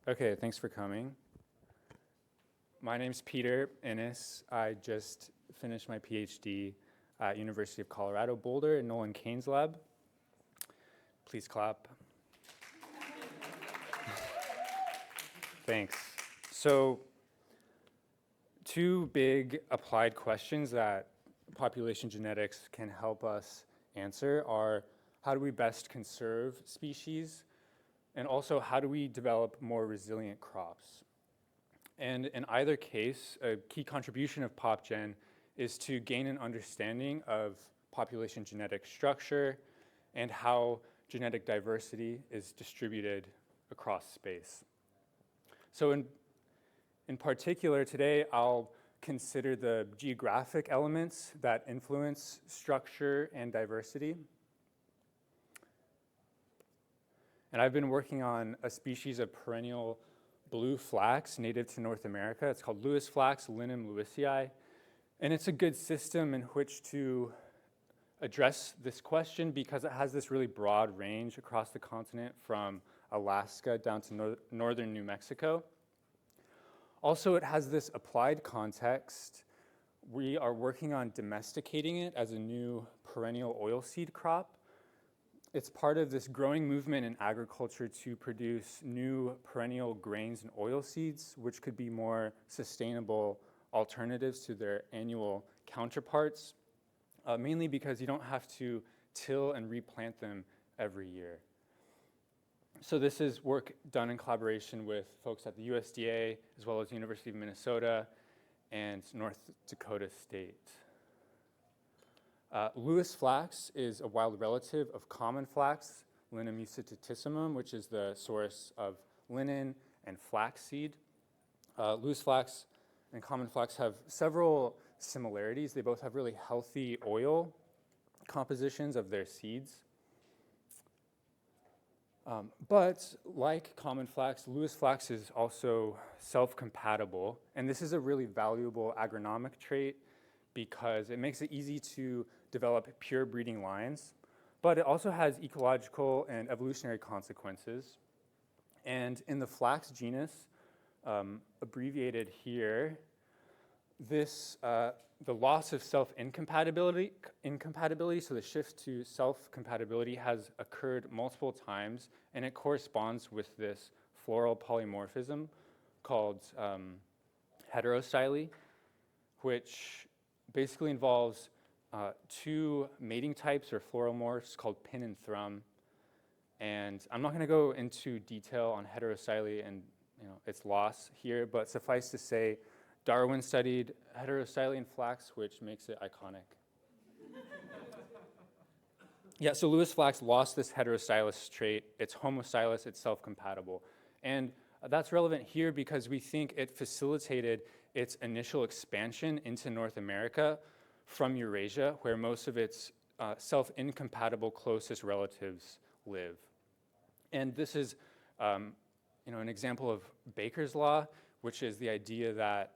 Okay, thanks for coming. My name's Peter Innes. I just finished my PhD at University of Colorado Boulder in Nolan Kane's lab. Please clap. Thanks. So, two big applied questions that population genetics can help us answer are: how do we best conserve species? And also, how do we develop more resilient crops? And in either case, a key contribution of PopGen is to gain an understanding of population genetic structure and how genetic diversity is distributed across space. So in particular, today I'll consider the geographic elements that influence structure and diversity. And I've been working on a species of perennial blue flax native to North America. It's called Lewis flax, Linum lewisii. And it's a good system in which to address this question because it has this really broad range across the continent from Alaska down to northern New Mexico. Also, it has this applied context. We are working on domesticating it as a new perennial oilseed crop. It's part of this growing movement in agriculture to produce new perennial grains and oilseeds, which could be more sustainable alternatives to their annual counterparts, mainly because you don't have to till and replant them every year. So this is work done in collaboration with folks at the USDA, as well as the University of Minnesota and North Dakota State. Lewis flax is a wild relative of common flax, Linum usitisssimum, which is the source of linen and flaxseed. Lewis flax and common flax have several similarities. They both have really healthy oil compositions of their seeds. But like common flax, Lewis flax is also self-compatible, and this is a really valuable agronomic trait because it makes it easy to develop pure breeding lines, but it also has ecological and evolutionary consequences. And in the flax genus, abbreviated here, this the loss of self-incompatibility, so the shift to self-compatibility has occurred multiple times, and it corresponds with this floral polymorphism called heterostyly, which basically involves two mating types or floral morphs called pin and thrum. And I'm not going to go into detail on heterostyly and its loss here, but suffice to say, Darwin studied heterostyly in flax, which makes it iconic. Yeah, so Lewis flax lost this heterostylous trait. It's homostylous, it's self-compatible. And that's relevant here because we think it facilitated its initial expansion into North America from Eurasia, where most of its self-incompatible closest relatives live. And this is an example of Baker's law, which is the idea that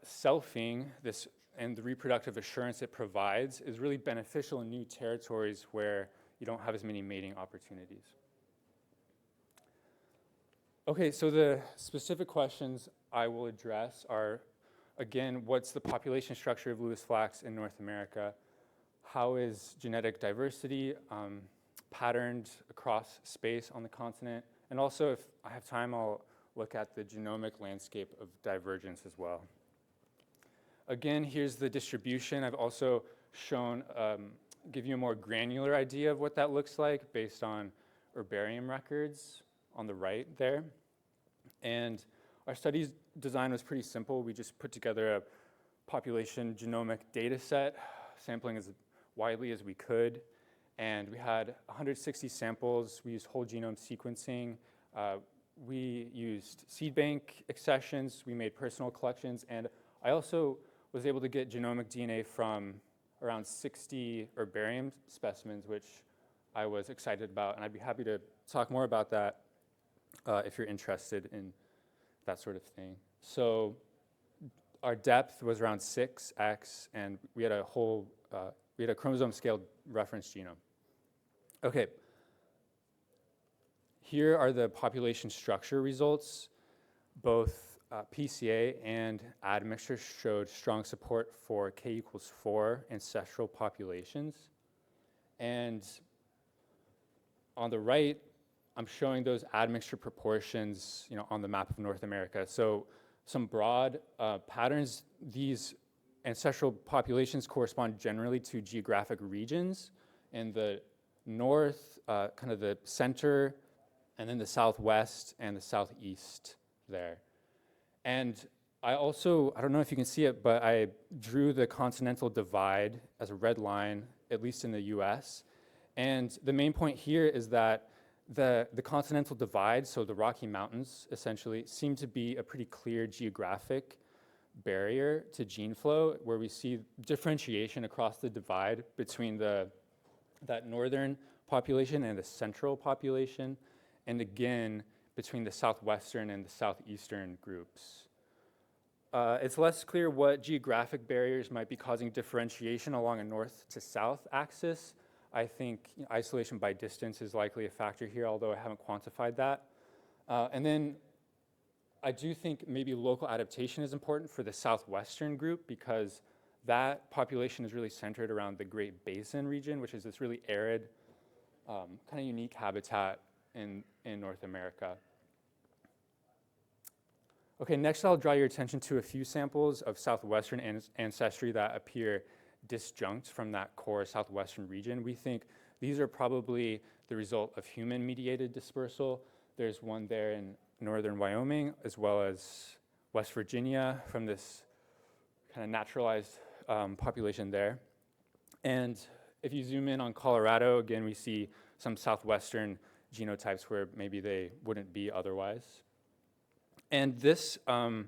selfing this and the reproductive assurance it provides is really beneficial in new territories where you don't have as many mating opportunities. Okay, so the specific questions I will address are, again, what's the population structure of Lewis flax in North America? How is genetic diversity patterned across space on the continent? And also, if I have time, I'll look at the genomic landscape of divergence as well. Again, here's the distribution. I've also shown, give you a more granular idea of what that looks like based on herbarium records on the right there. And our study's design was pretty simple. We just put together a population genomic data set, sampling as widely as we could. And we had 160 samples. We used whole genome sequencing. We used seed bank accessions. We made personal collections. And I also was able to get genomic DNA from around 60 herbarium specimens, which I was excited about. And I'd be happy to talk more about that if you're interested in that sort of thing. So our depth was around 6x, and we had a chromosome scaled reference genome. Okay. Here are the population structure results. Both PCA and admixture showed strong support for K=4 ancestral populations. And on the right, I'm showing those admixture proportions, on the map of North America. So some broad patterns. These ancestral populations correspond generally to geographic regions. In the north, kind of the center, and then the southwest and the southeast there. And I don't know if you can see it, but I drew the continental divide as a red line, at least in the US. And the main point here is that the continental divide, so the Rocky Mountains essentially, seem to be a pretty clear geographic barrier to gene flow, where we see differentiation across the divide between that northern population and the central population, and again, between the southwestern and the southeastern groups. It's less clear what geographic barriers might be causing differentiation along a north to south axis. I think isolation by distance is likely a factor here, although I haven't quantified that. And then I do think maybe local adaptation is important for the southwestern group, because that population is really centered around the Great Basin region, which is this really arid, kind of unique habitat in North America. Okay, next I'll draw your attention to a few samples of southwestern ancestry that appear disjunct from that core southwestern region. We think these are probably the result of human-mediated dispersal. There's one there in northern Wyoming, as well as West Virginia, from this kind of naturalized population there. And if you zoom in on Colorado, again, we see some southwestern genotypes where maybe they wouldn't be otherwise. And this, I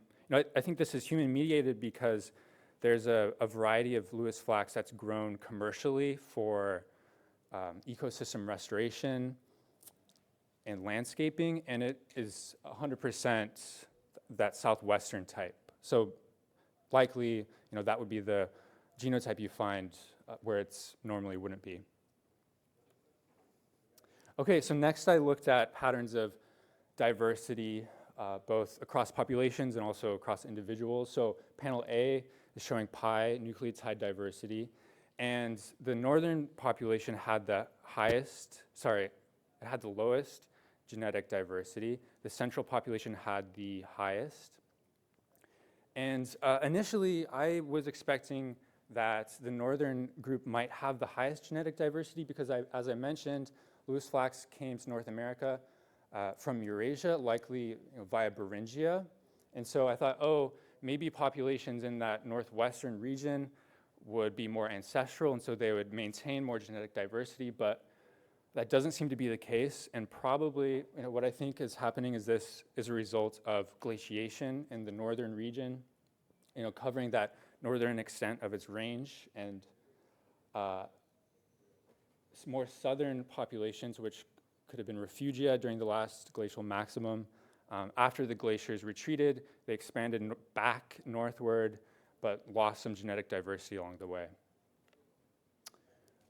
think this is human-mediated because there's a variety of Lewis flax that's grown commercially for ecosystem restoration and landscaping, and it is 100% that southwestern type. So likely, that would be the genotype you find where it's normally wouldn't be. Okay, so next I looked at patterns of diversity, both across populations and also across individuals. So panel A is showing pi nucleotide diversity, and the northern population had the lowest genetic diversity. The central population had the highest. And initially, I was expecting that the northern group might have the highest genetic diversity because, as I mentioned, Lewis flax came to North America from Eurasia, likely via Beringia. And so I thought, maybe populations in that northwestern region would be more ancestral, and so they would maintain more genetic diversity, but that doesn't seem to be the case. And probably, what I think is happening is this is a result of glaciation in the northern region, covering that northern extent of its range, and more southern populations, which could have been refugia during the last glacial maximum. After the glaciers retreated, they expanded back northward, but lost some genetic diversity along the way.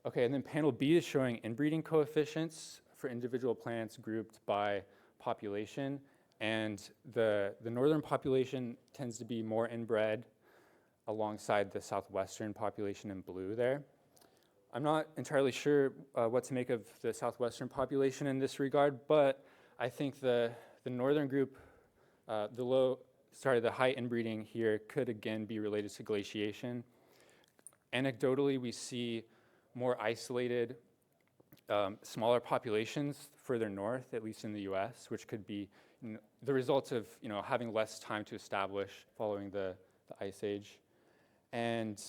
Okay, and then panel B is showing inbreeding coefficients for individual plants grouped by population. And the northern population tends to be more inbred alongside the southwestern population in blue there. I'm not entirely sure what to make of the southwestern population in this regard, but I think the northern group, the high inbreeding here could again be related to glaciation. Anecdotally, we see more isolated, smaller populations further north, at least in the US, which could be the result of having less time to establish following the Ice Age. And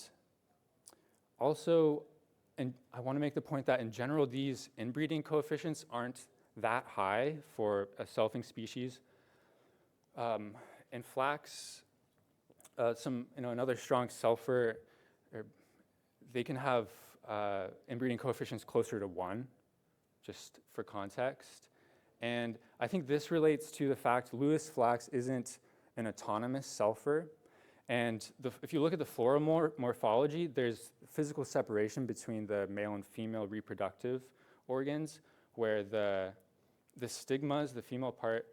also, I want to make the point that in general, these inbreeding coefficients aren't that high for a selfing species. In flax, another strong sulfur, they can have inbreeding coefficients closer to 1, just for context. And I think this relates to the fact Lewis flax isn't an autonomous sulfur. And if you look at the floral morphology, there's physical separation between the male and female reproductive organs, where the the stigmas, the female part,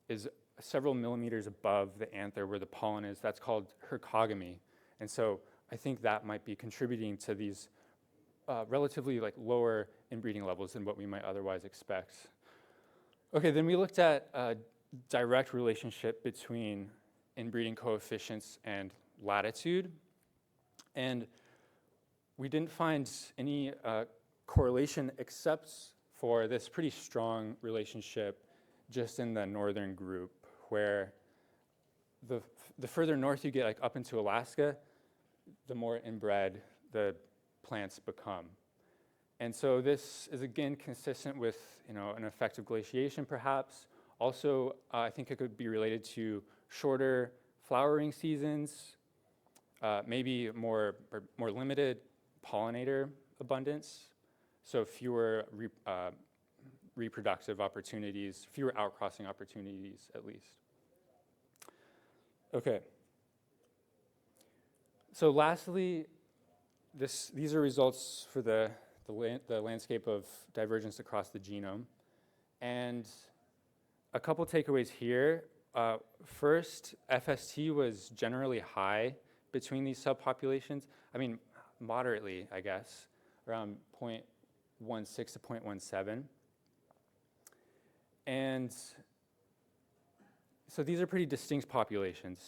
is several millimeters above the anther where the pollen is. That's called hercogamy. And so I think that might be contributing to these relatively like lower inbreeding levels than what we might otherwise expect. Okay, then we looked at a direct relationship between inbreeding coefficients and latitude. And we didn't find any correlation except for this pretty strong relationship just in the northern group, where the further north you get, like up into Alaska, the more inbred the plants become. And so this is again consistent with an effect of glaciation perhaps. Also, I think it could be related to shorter flowering seasons, maybe more limited pollinator abundance, so fewer reproductive opportunities, fewer outcrossing opportunities at least. Okay. So lastly, these are results for the landscape of divergence across the genome. And a couple takeaways here. First, FST was generally high between these subpopulations. I mean, moderately, I guess, around 0.16 to 0.17. And so these are pretty distinct populations.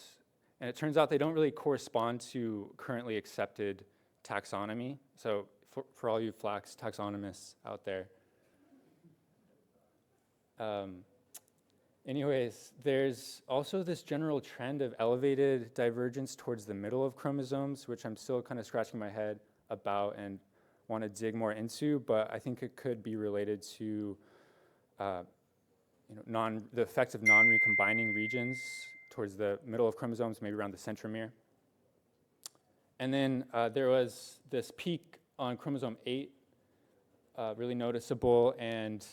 And it turns out they don't really correspond to currently accepted taxonomy. So for all you flax taxonomists out there. Anyways, there's also this general trend of elevated divergence towards the middle of chromosomes, which I'm still kind of scratching my head about and want to dig more into, but I think it could be related to the effects of non-recombining regions towards the middle of chromosomes, maybe around the centromere. And then there was this peak on chromosome 8, really noticeable, and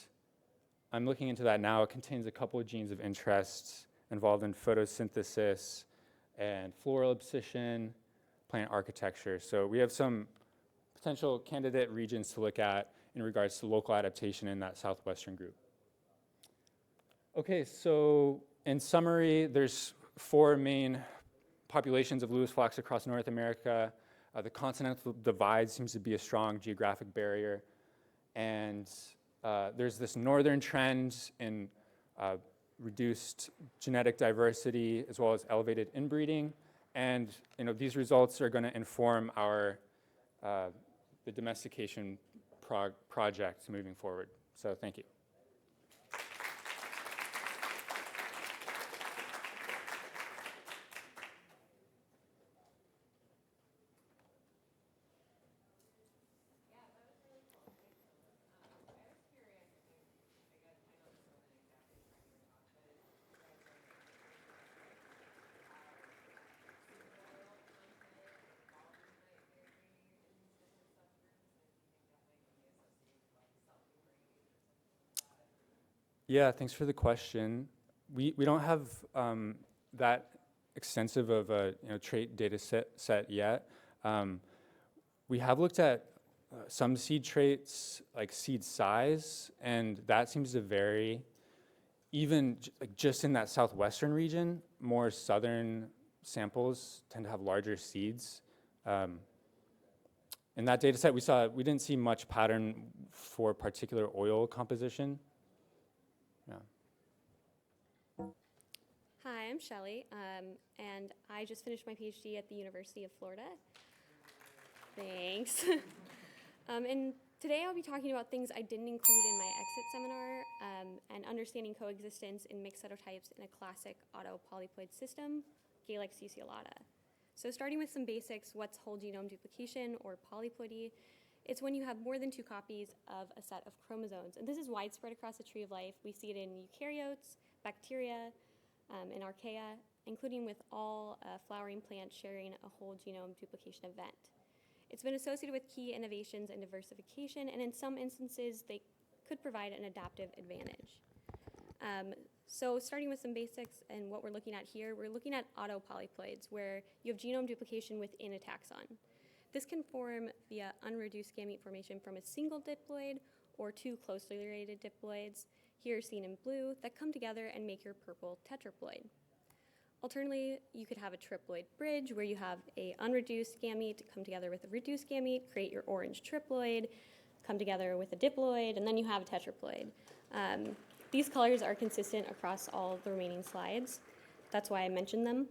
I'm looking into that now. It contains a couple of genes of interest involved in photosynthesis and floral abscission, plant architecture. So we have some potential candidate regions to look at in regards to local adaptation in that southwestern group. Okay, so in summary, there's 4 main populations of Lewis flax across North America. The continental divide seems to be a strong geographic barrier. And there's this northern trend in reduced genetic diversity as well as elevated inbreeding. And these results are going to inform our the domestication project moving forward. So thank you. Yeah, thanks for the question. We don't have that extensive of a trait data set yet. We have looked at some seed traits, like seed size, and that seems to vary. Even just in that southwestern region, more southern samples tend to have larger seeds. In that data set, we didn't see much pattern for particular oil composition. Yeah. Hi, I'm Shelly, and I just finished my PhD at the University of Florida. Thanks. And today I'll be talking about things I didn't include in my exit seminar, and understanding coexistence in mixed cytotypes in a classic autopolyploid system, Gaylix uceolata. So starting with some basics, what's whole genome duplication or polyploidy? It's when you have more than 2 copies of a set of chromosomes. And this is widespread across the tree of life. We see it in eukaryotes, bacteria, and archaea, including with all flowering plants sharing a whole genome duplication event. It's been associated with key innovations and diversification, and in some instances, they could provide an adaptive advantage. So starting with some basics and what we're looking at here, we're looking at autopolyploids, where you have genome duplication within a taxon. This can form via unreduced gamete formation from a single diploid or 2 closely related diploids. here seen in blue, that come together and make your purple tetraploid. Alternatively, you could have a triploid bridge where you have a unreduced gamete come together with a reduced gamete, create your orange triploid, come together with a diploid, and then you have a tetraploid. These colors are consistent across all the remaining slides. That's why I mentioned them.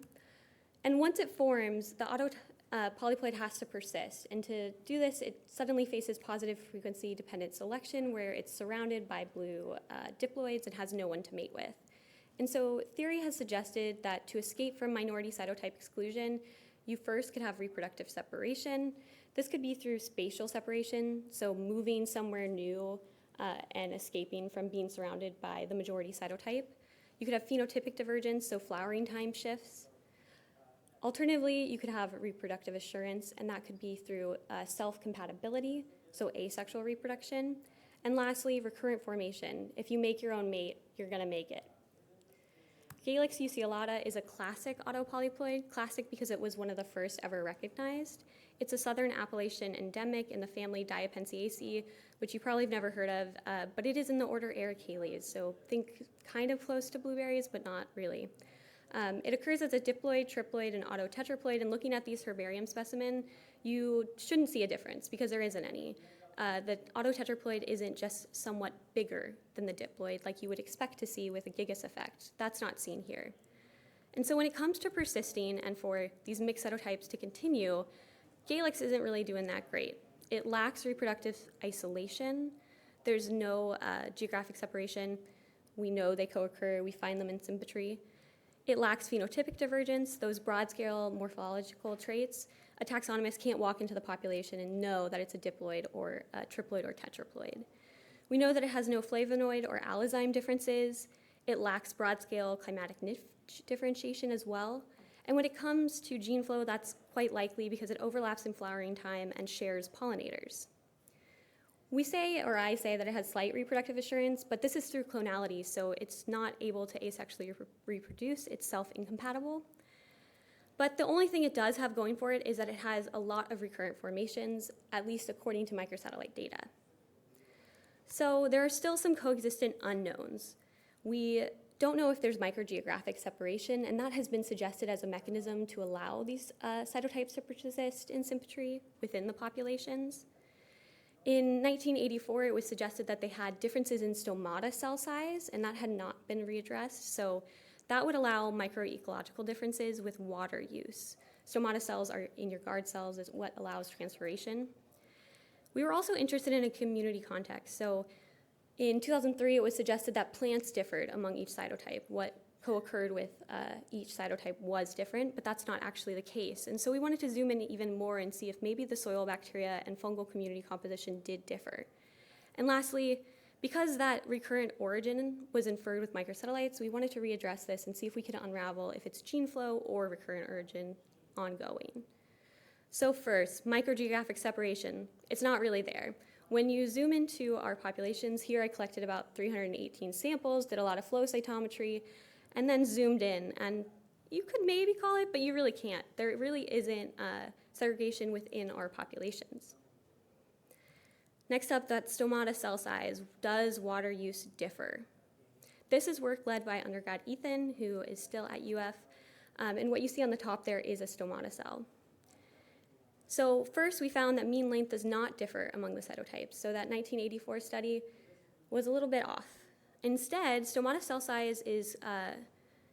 And once it forms, the polyploid has to persist. And to do this, it suddenly faces positive frequency dependent selection where it's surrounded by blue diploids and has no one to mate with. And so theory has suggested that to escape from minority cytotype exclusion, you first could have reproductive separation. This could be through spatial separation, so moving somewhere new and escaping from being surrounded by the majority cytotype. You could have phenotypic divergence, so flowering time shifts. Alternatively, you could have reproductive assurance, and that could be through self-compatibility, so asexual reproduction. And lastly, recurrent formation. If you make your own mate, you're gonna make it. Gaylix uceolata is a classic autopolyploid, classic because it was one of the first ever recognized. It's a southern Appalachian endemic in the family Diapensiaceae, which you probably have never heard of, but it is in the order Ericales, so think kind of close to blueberries, but not really. It occurs as a diploid, triploid, and autotetraploid, and looking at these herbarium specimen, you shouldn't see a difference because there isn't any. The autotetraploid isn't just somewhat bigger than the diploid like you would expect to see with a Gigas effect. That's not seen here. And so when it comes to persisting and for these mixed cytotypes to continue, Gaylix isn't really doing that great. It lacks reproductive isolation. There's no geographic separation. We know they co-occur. We find them in symmetry. It lacks phenotypic divergence, those broad-scale morphological traits. A taxonomist can't walk into the population and know that it's a diploid or a triploid or tetraploid. We know that it has no flavonoid or allozyme differences. It lacks broad-scale climatic niche differentiation as well. And when it comes to gene flow, that's quite likely because it overlaps in flowering time and shares pollinators. We say, or I say, that it has slight reproductive assurance, but this is through clonality, so it's not able to asexually reproduce. It's self-incompatible. But the only thing it does have going for it is that it has a lot of recurrent formations, at least according to microsatellite data. So there are still some coexistent unknowns. We don't know if there's microgeographic separation, and that has been suggested as a mechanism to allow these cytotypes to persist in symmetry within the populations. In 1984, it was suggested that they had differences in stomata cell size, and that had not been readdressed. So that would allow microecological differences with water use. Stomata cells are in your guard cells, is what allows transpiration. We were also interested in a community context. So in 2003, it was suggested that plants differed among each cytotype. What co-occurred with each cytotype was different, but that's not actually the case. And so we wanted to zoom in even more and see if maybe the soil bacteria and fungal community composition did differ. And lastly, because that recurrent origin was inferred with microsatellites, we wanted to readdress this and see if we could unravel if it's gene flow or recurrent origin ongoing. So first, microgeographic separation. It's not really there. When you zoom into our populations, here I collected about 318 samples, did a lot of flow cytometry, and then zoomed in. And you could maybe call it, but you really can't. There really isn't segregation within our populations. Next up, that stomata cell size. Does water use differ? This is work led by undergrad Ethan, who is still at UF. And what you see on the top there is a stomata cell. So first, we found that mean length does not differ among the cytotypes. So that 1984 study was a little bit off. Instead, stomata cell size is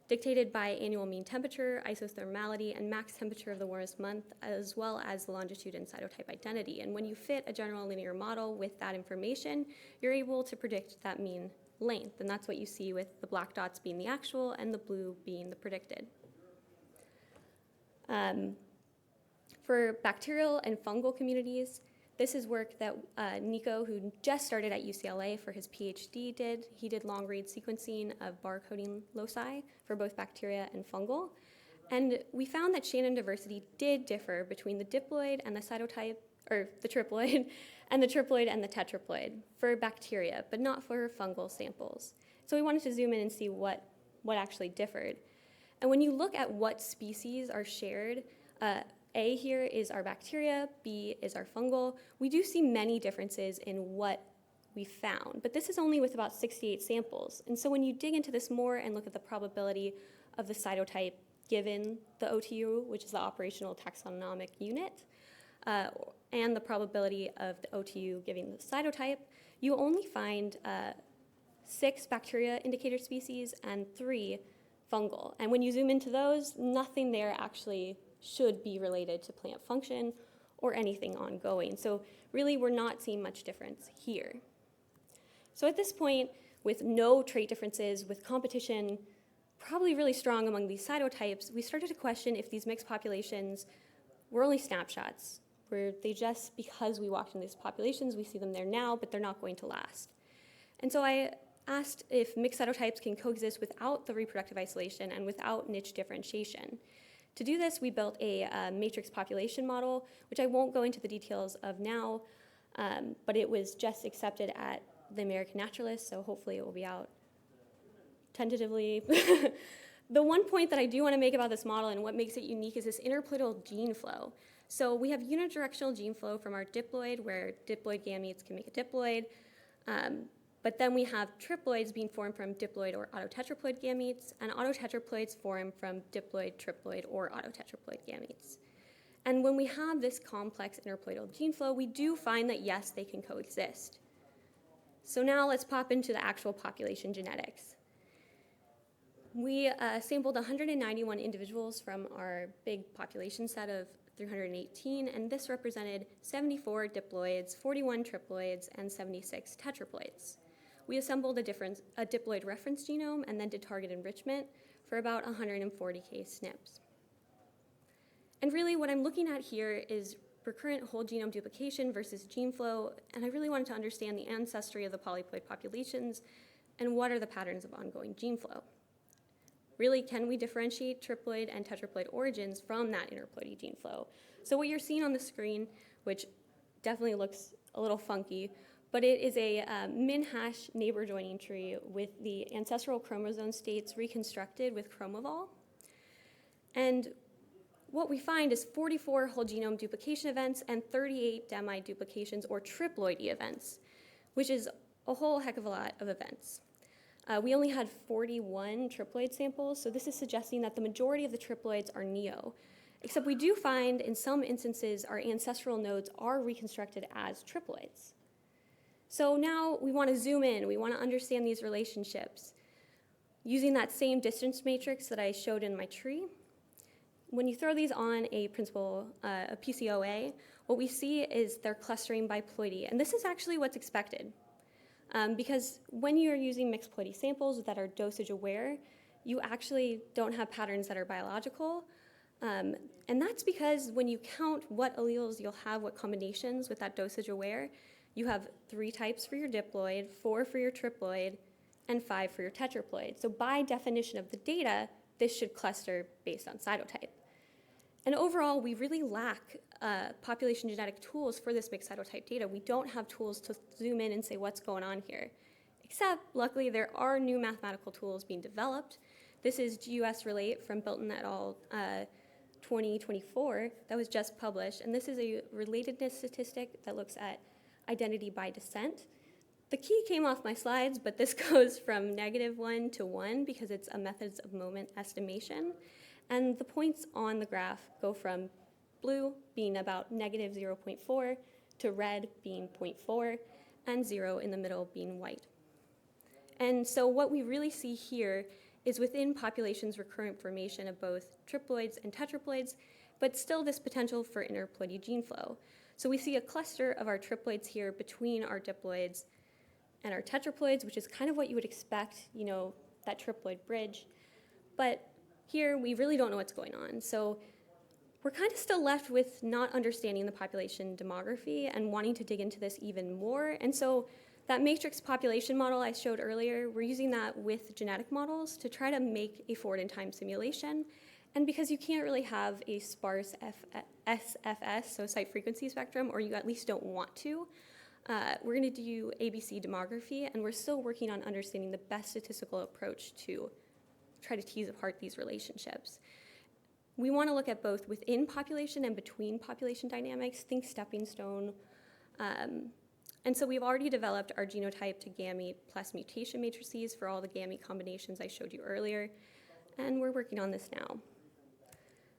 dictated by annual mean temperature, isothermality, and max temperature of the warmest month, as well as the longitude and cytotype identity. And when you fit a general linear model with that information, you're able to predict that mean length. And that's what you see with the black dots being the actual and the blue being the predicted. For bacterial and fungal communities, this is work that Nico, who just started at UCLA for his PhD, did. He did long-read sequencing of barcoding loci for both bacteria and fungal. And we found that Shannon diversity did differ between the diploid and the cytotype, or the triploid, and the triploid and the tetraploid for bacteria, but not for fungal samples. So we wanted to zoom in and see what actually differed. And when you look at what species are shared, A here is our bacteria, B is our fungal. We do see many differences in what we found. But this is only with about 68 samples. And so when you dig into this more and look at the probability of the cytotype given the OTU, which is the operational taxonomic unit, and the probability of the OTU giving the cytotype, you only find 6 bacteria indicator species and 3 fungal. And when you zoom into those, nothing there actually should be related to plant function or anything ongoing. So really, we're not seeing much difference here. So at this point, with no trait differences, with competition probably really strong among these cytotypes, we started to question if these mixed populations were only snapshots. Were they just because we walked in these populations, we see them there now, but they're not going to last? And so I asked if mixed cytotypes can coexist without the reproductive isolation and without niche differentiation. To do this, we built a matrix population model, which I won't go into the details of now, but it was just accepted at the American Naturalist, so hopefully it will be out tentatively. The one point that I do want to make about this model and what makes it unique is this interploidal gene flow. So we have unidirectional gene flow from our diploid, where diploid gametes can make a diploid, but then we have triploids being formed from diploid or autotetraploid gametes, and autotetraploids form from diploid, triploid, or autotetraploid gametes. And when we have this complex interploidal gene flow, we do find that, yes, they can coexist. So now let's pop into the actual population genetics. We sampled 191 individuals from our big population set of 318, and this represented 74 diploids, 41 triploids, and 76 tetraploids. We assembled a diploid reference genome and then did target enrichment for about 140K SNPs. And really what I'm looking at here is recurrent whole genome duplication versus gene flow, and I really wanted to understand the ancestry of the polyploid populations and what are the patterns of ongoing gene flow. Really, can we differentiate triploid and tetraploid origins from that interploidy gene flow? So what you're seeing on the screen, which definitely looks a little funky, but it is a min-hash neighbor joining tree with the ancestral chromosome states reconstructed with chromovol. And what we find is 44 whole genome duplication events and 38 demi duplications or triploidy events, which is a whole heck of a lot of events. We only had 41 triploid samples, so this is suggesting that the majority of the triploids are neo, except we do find in some instances our ancestral nodes are reconstructed as triploids. So now we want to zoom in, we want to understand these relationships. Using that same distance matrix that I showed in my tree, when you throw these on a PCOA, what we see is they're clustering by ploidy, and this is actually what's expected. Because when you're using mixed ploidy samples that are dosage aware, you actually don't have patterns that are biological. And that's because when you count what alleles you'll have, what combinations with that dosage aware, you have 3 types for your diploid, 4 for your triploid, and 5 for your tetraploid. So by definition of the data, this should cluster based on cytotype. And overall, we really lack population genetic tools for this mixed cytotype data. We don't have tools to zoom in and say what's going on here. Except, luckily, there are new mathematical tools being developed. This is GUS Relate from Bilton et al. 2024 that was just published. And this is a relatedness statistic that looks at identity by descent. The key came off my slides, but this goes from -1 to 1 because it's a methods of moment estimation. And the points on the graph go from blue being about -0.4 to red being 0.4 and 0 in the middle being white. And so what we really see here is within populations recurrent formation of both triploids and tetraploids, but still this potential for interploidy gene flow. So we see a cluster of our triploids here between our diploids and our tetraploids, which is kind of what you would expect, that triploid bridge. But here, we really don't know what's going on. So we're kind of still left with not understanding the population demography and wanting to dig into this even more. And so that matrix population model I showed earlier, we're using that with genetic models to try to make a forward-in-time simulation. And because you can't really have a sparse SFS, so site frequency spectrum, or you at least don't want to, we're going to do ABC demography, and we're still working on understanding the best statistical approach to try to tease apart these relationships. We want to look at both within population and between population dynamics. Think stepping stone And so we've already developed our genotype to gamete plus mutation matrices for all the gamete combinations I showed you earlier, and we're working on this now.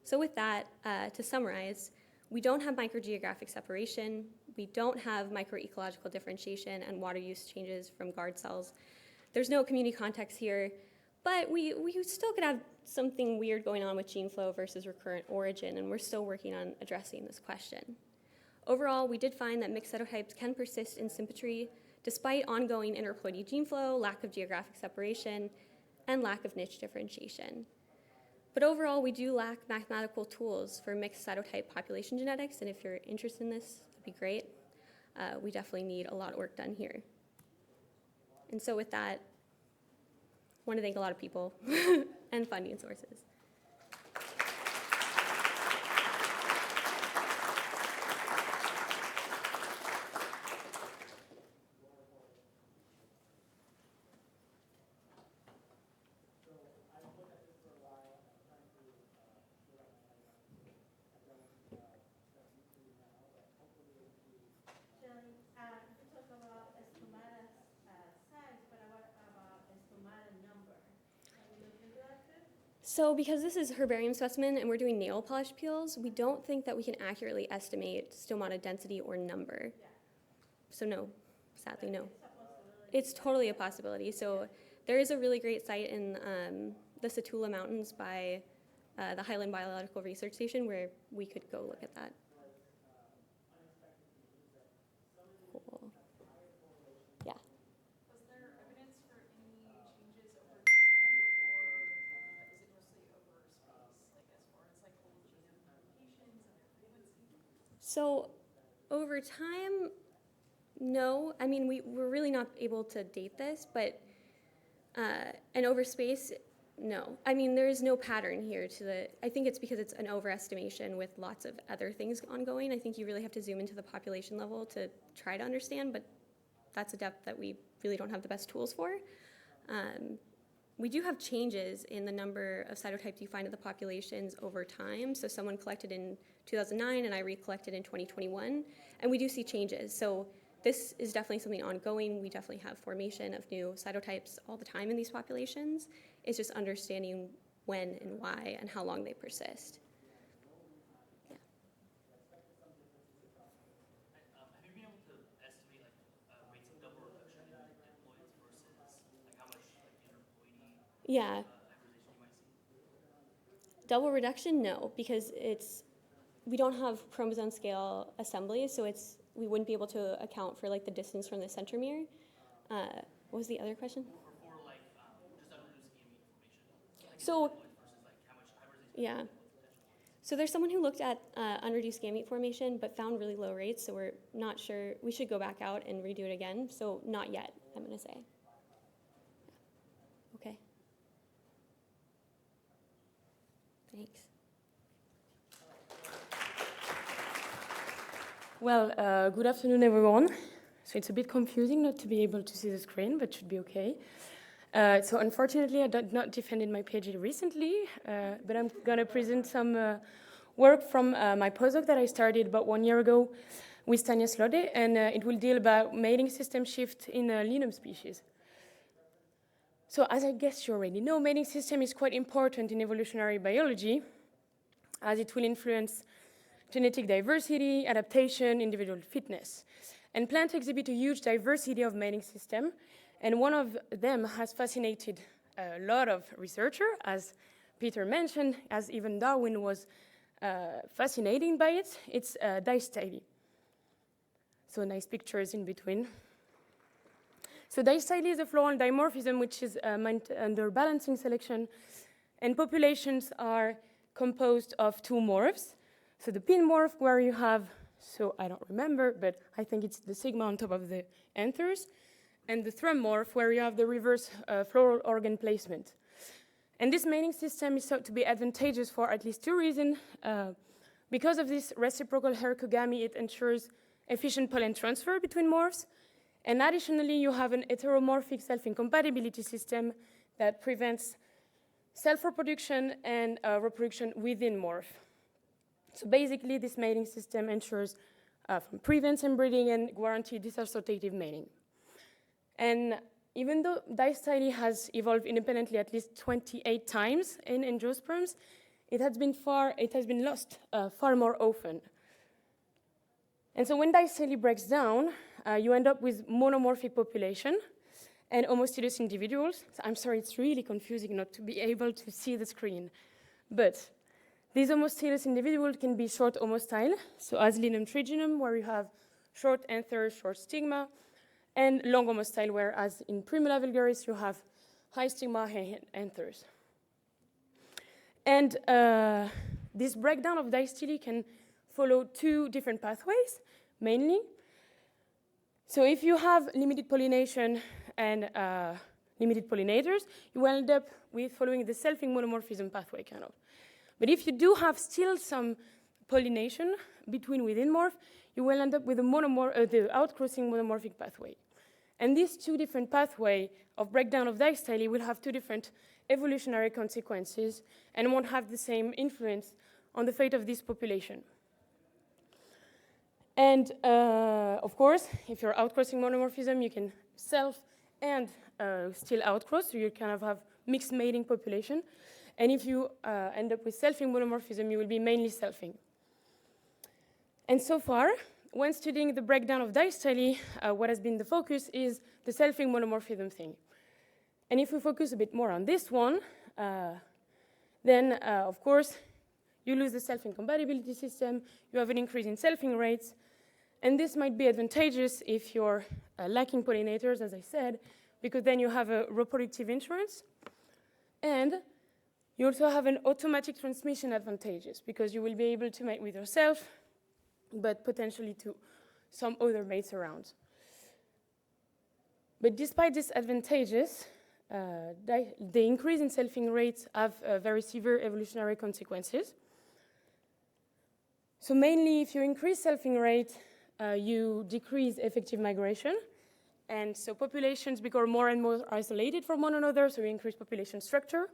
So with that, to summarize, we don't have microgeographic separation, we don't have microecological differentiation and water use changes from guard cells. There's no community context here, but we still could have something weird going on with gene flow versus recurrent origin, and we're still working on addressing this question. Overall, we did find that mixed cytotypes can persist in symmetry despite ongoing interploidy gene flow, lack of geographic separation, and lack of niche differentiation. But overall, we do lack mathematical tools for mixed cytotype population genetics, and if you're interested in this, that'd be great. We definitely need a lot of work done here. And so with that, I want to thank a lot of people and funding sources. So because this is herbarium specimen and we're doing nail polish peels, we don't think that we can accurately estimate stomata density or number. So no, sadly no. It's totally a possibility. So there is a really great site in the Satula Mountains by the Highland Biological Research Station where we could go look at that. Cool. Yeah. Was there evidence for any changes over time, or is it mostly over space, like as far as like whole genome mutations and their frequency? So over time, no. I mean, we're really not able to date this, but, and over space, no. I mean, there is no pattern here to the, I think it's because it's an overestimation with lots of other things ongoing. I think you really have to zoom into the population level to try to understand, but that's a depth that we really don't have the best tools for. We do have changes in the number of cytotypes you find in the populations over time. So someone collected in 2009 and I recollected in 2021, and we do see changes. So this is definitely something ongoing. We definitely have formation of new cytotypes all the time in these populations. It's just understanding when and why and how long they persist. Yeah. Have you been able to estimate rates of double reduction in diploids versus how much interploidy Yeah. hybridization you might see? Double reduction, no, because we don't have chromosome scale assembly, so we wouldn't be able to account for the distance from the centromere. What was the other question? For just unreduced gamete formation. So, Versus how much hybridization. yeah. So there's someone who looked at unreduced gamete formation but found really low rates, so we're not sure. We should go back out and redo it again, so not yet, I'm going to say. Okay. Thanks. Well, good afternoon, everyone. So it's a bit confusing not to be able to see the screen, but should be okay. So unfortunately, I did not defended my PhD recently, but I'm going to present some work from my postdoc that I started about 1 year ago with Tanya Slode, and it will deal about mating system shift in linum species. So as I guess you already know, mating system is quite important in evolutionary biology, as it will influence genetic diversity, adaptation, individual fitness. And plants exhibit a huge diversity of mating system, and one of them has fascinated a lot of researchers, as Peter mentioned, as even Darwin was fascinated by it. It's distyly. So nice pictures in between. So distyly is a floral dimorphism which is meant under balancing selection, and populations are composed of two morphs. So the pin morph, where you have, so I don't remember, but I think it's the sigma on top of the anthers, and the thrum morph, where you have the reverse floral organ placement. And this mating system is thought to be advantageous for at least two reasons. Because of this reciprocal hercogamy, it ensures efficient pollen transfer between morphs, and additionally, you have an heteromorphic self-incompatibility system that prevents self-reproduction and reproduction within morph. So basically, this mating system ensures prevents inbreeding and guarantee disassociative mating. And even though distyly has evolved independently at least 28 times in angiosperms, it has been lost far more often. And so when distyly breaks down, you end up with monomorphic population and homostylous individuals. So I'm sorry, it's really confusing not to be able to see the screen. But these homostylous individuals can be short homostyle, so as linum triginum, where you have short anthers, short stigma, and long homostyle, whereas in Primula vulgaris you have high stigma, high anthers. And this breakdown of distyly can follow two different pathways, mainly. So if you have limited pollination and limited pollinators, you will end up with following the selfing monomorphism pathway, kind of. But if you do have still some pollination between within morph, you will end up with the outcrossing monomorphic pathway. And these two different pathways of breakdown of distyly will have two different evolutionary consequences and won't have the same influence on the fate of this population. And of course, if you're outcrossing monomorphism, you can self and still outcross, so you kind of have mixed mating population. And if you end up with selfing monomorphism, you will be mainly selfing. And so far, when studying the breakdown of distyly, what has been the focus is the selfing monomorphism thing. And if we focus a bit more on this one, then of course, you lose the selfing compatibility system, you have an increase in selfing rates, and this might be advantageous if you're lacking pollinators, as I said, because then you have a reproductive insurance, and you also have an automatic transmission advantages, because you will be able to mate with yourself, but potentially to some other mates around. But despite these advantages, the increase in selfing rates have very severe evolutionary consequences. So mainly, if you increase selfing rate, you decrease effective migration, and so populations become more and more isolated from one another, so you increase population structure.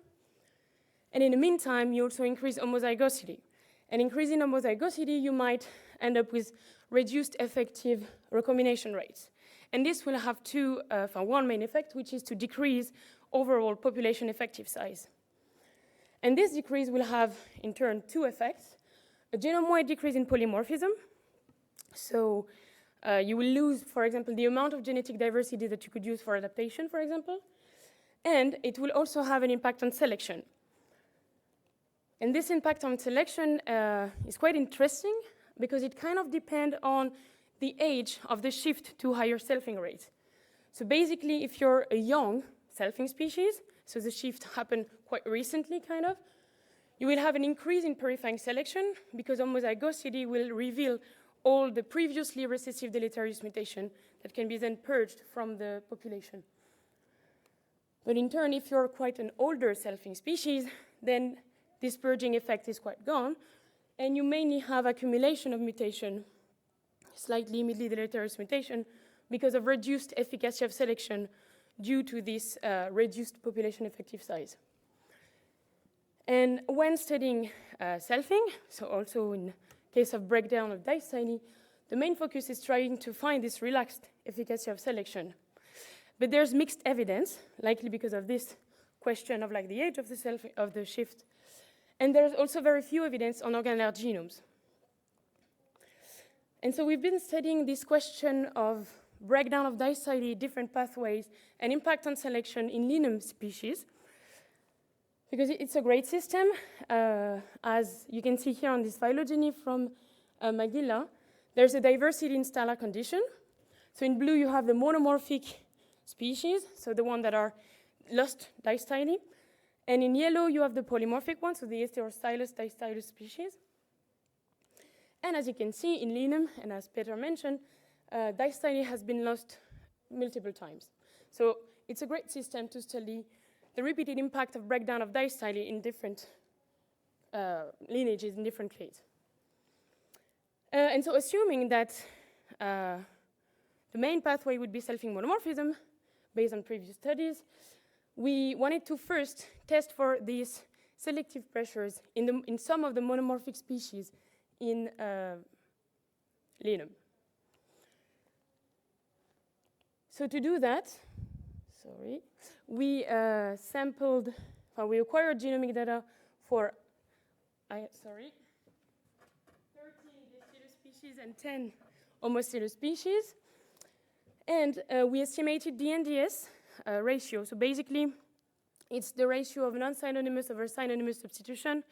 And in the meantime, you also increase homozygosity. And increasing homozygosity, you might end up with reduced effective recombination rates. And this will have one main effect, which is to decrease overall population effective size. And this decrease will have, in turn, two effects. A genome-wide decrease in polymorphism. So you will lose, for example, the amount of genetic diversity that you could use for adaptation, for example. And it will also have an impact on selection. And this impact on selection is quite interesting because it kind of depends on the age of the shift to higher selfing rate. So basically, if you're a young selfing species, so the shift happened quite recently, kind of, you will have an increase in purifying selection because homozygosity will reveal all the previously recessive deleterious mutation that can be then purged from the population. But in turn, if you're quite an older selfing species, then this purging effect is quite gone, and you mainly have accumulation of mutation, slightly midly deleterious mutation, because of reduced efficacy of selection due to this reduced population effective size. And when studying selfing, so also in case of breakdown of distyly, the main focus is trying to find this relaxed efficacy of selection. But there's mixed evidence, likely because of this question of like the age of the shift. And there's also very few evidence on organelle genomes. And so we've been studying this question of breakdown of distyly, different pathways, and impact on selection in linum species, because it's a great system. As you can see here on this phylogeny from Magilla, there's a diversity in stellar condition. So in blue, you have the monomorphic species, so the one that are lost distyly. And in yellow, you have the polymorphic one, so the heterostylous distylous species. And as you can see in linum, and as Peter mentioned, distyly has been lost multiple times. So it's a great system to study the repeated impact of breakdown of distyly in different lineages, in different clades. And so assuming that the main pathway would be selfing monomorphism, based on previous studies, we wanted to first test for these selective pressures in some of the monomorphic species in linum. So to do that, we we acquired genomic data for 13 Dactylus species and 10 Homostylus species. And we estimated the NDS ratio. So basically, it's the ratio of non-synonymous over synonymous substitution.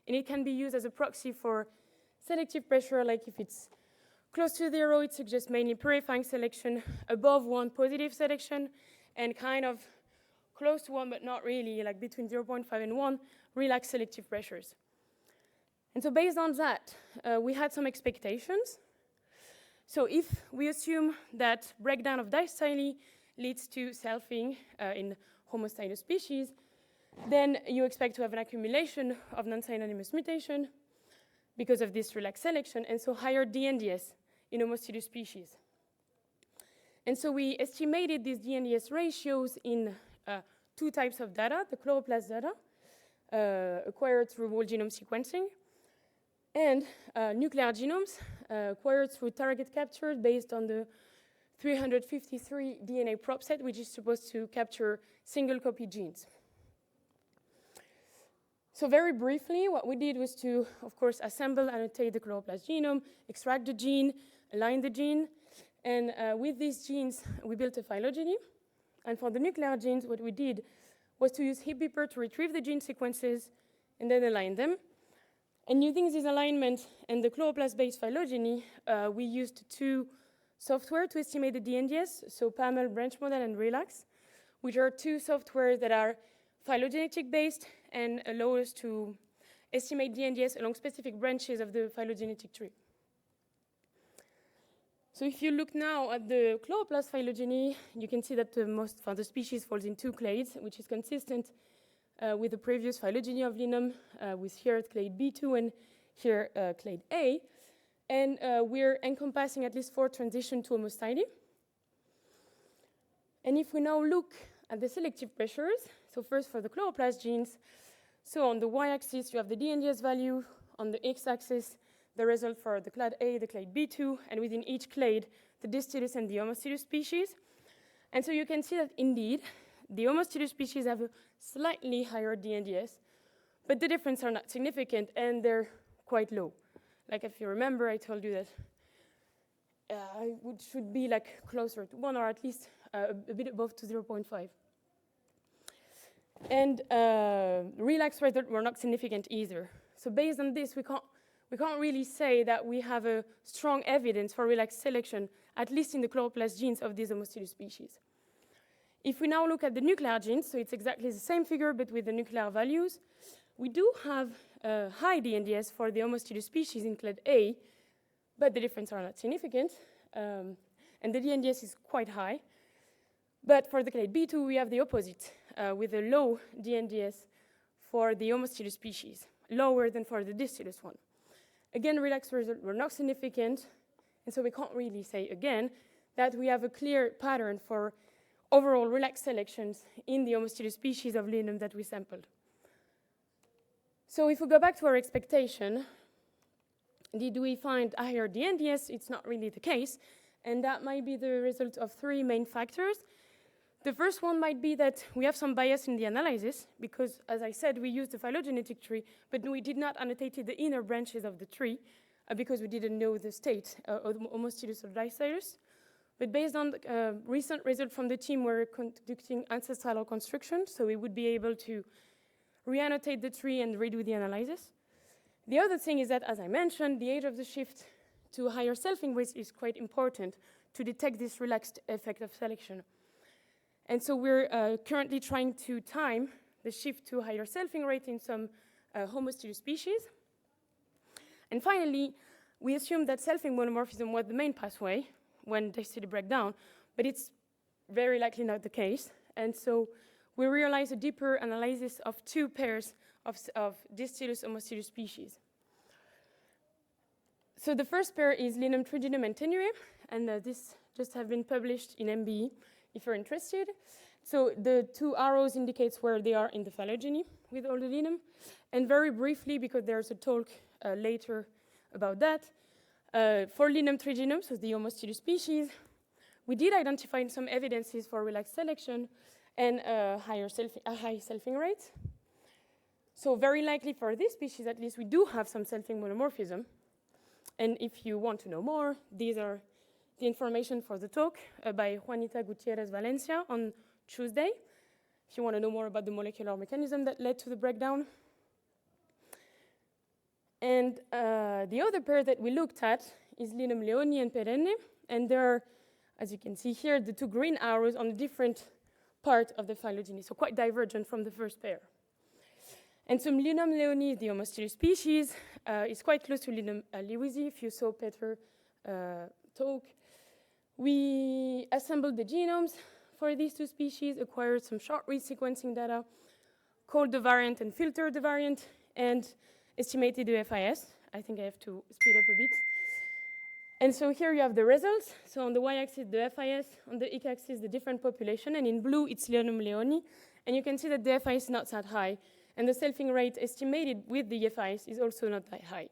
And it can be used as a proxy for selective pressure, like if it's close to 0, it suggests mainly purifying selection, above 1, positive selection, and kind of close to 1, but not really, like between 0.5 and 1, relaxed selective pressures. And so based on that, we had some expectations. So if we assume that breakdown of distyly leads to selfing in homostylous species, then you expect to have an accumulation of non-synonymous mutation because of this relaxed selection, and so higher DNDS in homostylous species. And so we estimated these DNDS ratios in 2 types of data, the chloroplast data, acquired through whole genome sequencing, and nuclear genomes acquired through target capture based on the 353 DNA prop set, which is supposed to capture single copy genes. So very briefly, what we did was to, of course, assemble, annotate the chloroplast genome, extract the gene, align the gene, and with these genes, we built a phylogeny. And for the nuclear genes, what we did was to use HipBeeper to retrieve the gene sequences and then align them. And using this alignment and the chloroplast-based phylogeny, we used 2 software to estimate the DNDS, so PAML, branch model, and RELAX, which are 2 software that are phylogenetic-based and allow us to estimate DNDS along specific branches of the phylogenetic tree. So if you look now at the chloroplast phylogeny, you can see that the species falls in 2 clades, which is consistent with the previous phylogeny of Linum, with here clade B2 and here clade A. And we're encompassing at least 4 transitions to homostyly. And if we now look at the selective pressures, so first for the chloroplast genes, so on the y-axis you have the DNDS value, on the x-axis the result for the clade A, the clade B2, and within each clade the distillus and the homostylus species. And so you can see that indeed the homostylus species have a slightly higher DNDS, but the difference are not significant and they're quite low. Like if you remember, I told you that it should be like closer to 1 or at least a bit above to 0.5. And relax results were not significant either. So based on this, we can't really say that we have a strong evidence for relaxed selection, at least in the chloroplast genes of these homostylus species. If we now look at the nuclear genes, so it's exactly the same figure but with the nuclear values, we do have high DNDS for the homostylus species in clade A, but the differences are not significant, and the DNDS is quite high. But for the clade B2, we have the opposite, with a low DNDS for the homostylus species, lower than for the distillus one. Again, relaxed results were not significant, and so we can't really say, again, that we have a clear pattern for overall relaxed selections in the homostylus species of Linum that we sampled. So if we go back to our expectation, did we find higher DNDS? It's not really the case, and that might be the result of 3 main factors. The first one might be that we have some bias in the analysis, because, as I said, we used the phylogenetic tree, but we did not annotate the inner branches of the tree, because we didn't know the state of homostylus or distylus. But based on recent results from the team, we're conducting ancestral reconstruction, so we would be able to re-annotate the tree and redo the analysis. The other thing is that, as I mentioned, the age of the shift to higher selfing rates is quite important to detect this relaxed effect of selection. And so we're currently trying to time the shift to higher selfing rate in some homostylus species. And finally, we assume that selfing monomorphism was the main pathway when density breakdown, but it's very likely not the case. And so we realize a deeper analysis of 2 pairs of distillus homostylus species. So the first pair is Linum trigenum and tenuis, and this just have been published in MBE if you're interested. So the 2 arrows indicates where they are in the phylogeny with all the Linum. And very briefly, because there's a talk later about that, for Linum trigenum, so the homostylus species, we did identify some evidences for relaxed selection and a high selfing rate. So very likely for this species, at least, we do have some selfing monomorphism. And if you want to know more, these are the information for the talk by Juanita Gutierrez Valencia on Tuesday, if you want to know more about the molecular mechanism that led to the breakdown. And the other pair that we looked at is Linum leoni and perenne. And there are, as you can see here, the two green arrows on a different part of the phylogeny, so quite divergent from the first pair. And so Linum leoni is the homostylous species. It's quite close to Linum lewisi, if you saw Peter talk. We assembled the genomes for these two species, acquired some short-read sequencing data, called the variant and filtered the variant, and estimated the FIS. I think I have to speed up a bit. And so here you have the results. So on the y-axis, the FIS, on the x-axis, the different population, and in blue, it's Linum leoni. And you can see that the FIS is not that high, and the selfing rate estimated with the FIS is also not that high.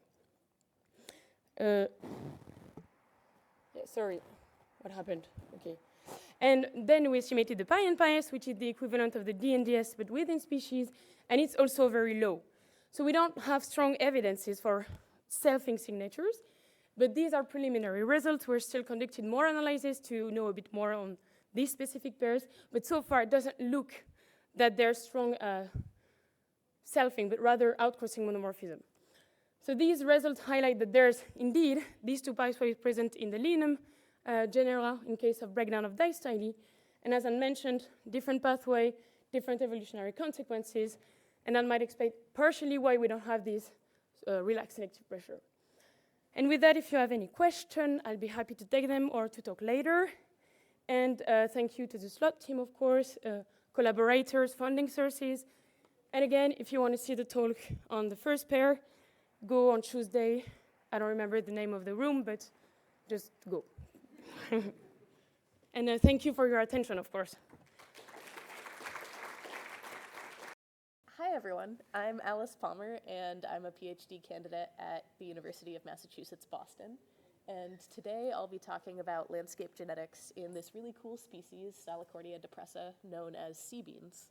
Sorry, what happened? Okay. And then we estimated the pi and pi-s, which is the equivalent of the DNDS, but within species, and it's also very low. So we don't have strong evidences for selfing signatures, but these are preliminary results. We're still conducting more analysis to know a bit more on these specific pairs, but so far it doesn't look that there's strong selfing, but rather outcrossing monomorphism. So these results highlight that there's indeed these two pi waves present in the Linum genera in case of breakdown of distyly, and as I mentioned, different pathway, different evolutionary consequences, and that might explain partially why we don't have this relaxed selective pressure. And with that, if you have any question, I'll be happy to take them or to talk later. And thank you to the slot team, of course, collaborators, funding sources. And again, if you want to see the talk on the first pair, go on Tuesday. I don't remember the name of the room, but just go. And thank you for your attention, of course. Hi, everyone. I'm Alice Palmer, and I'm a PhD candidate at the University of Massachusetts, Boston. And today I'll be talking about landscape genetics in this really cool species, Stylocordia depressa, known as sea beans.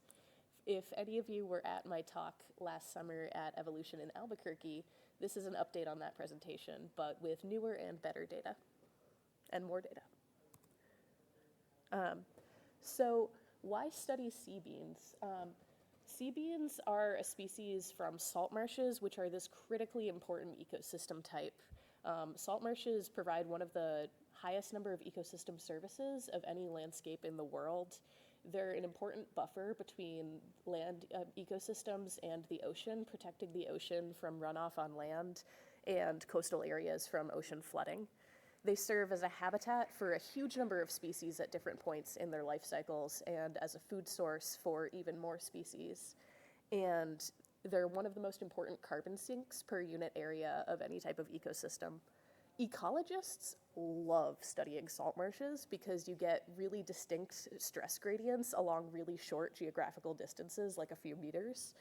If any of you were at my talk last summer at Evolution in Albuquerque, this is an update on that presentation, but with newer and better data, and more data. So why study sea beans? Sea beans are a species from salt marshes, which are this critically important ecosystem type. Salt marshes provide one of the highest number of ecosystem services of any landscape in the world. They're an important buffer between land ecosystems and the ocean, protecting the ocean from runoff on land and coastal areas from ocean flooding. They serve as a habitat for a huge number of species at different points in their life cycles and as a food source for even more species. And they're one of the most important carbon sinks per unit area of any type of ecosystem. Ecologists love studying salt marshes because you get really distinct stress gradients along really short geographical distances, like a few meters.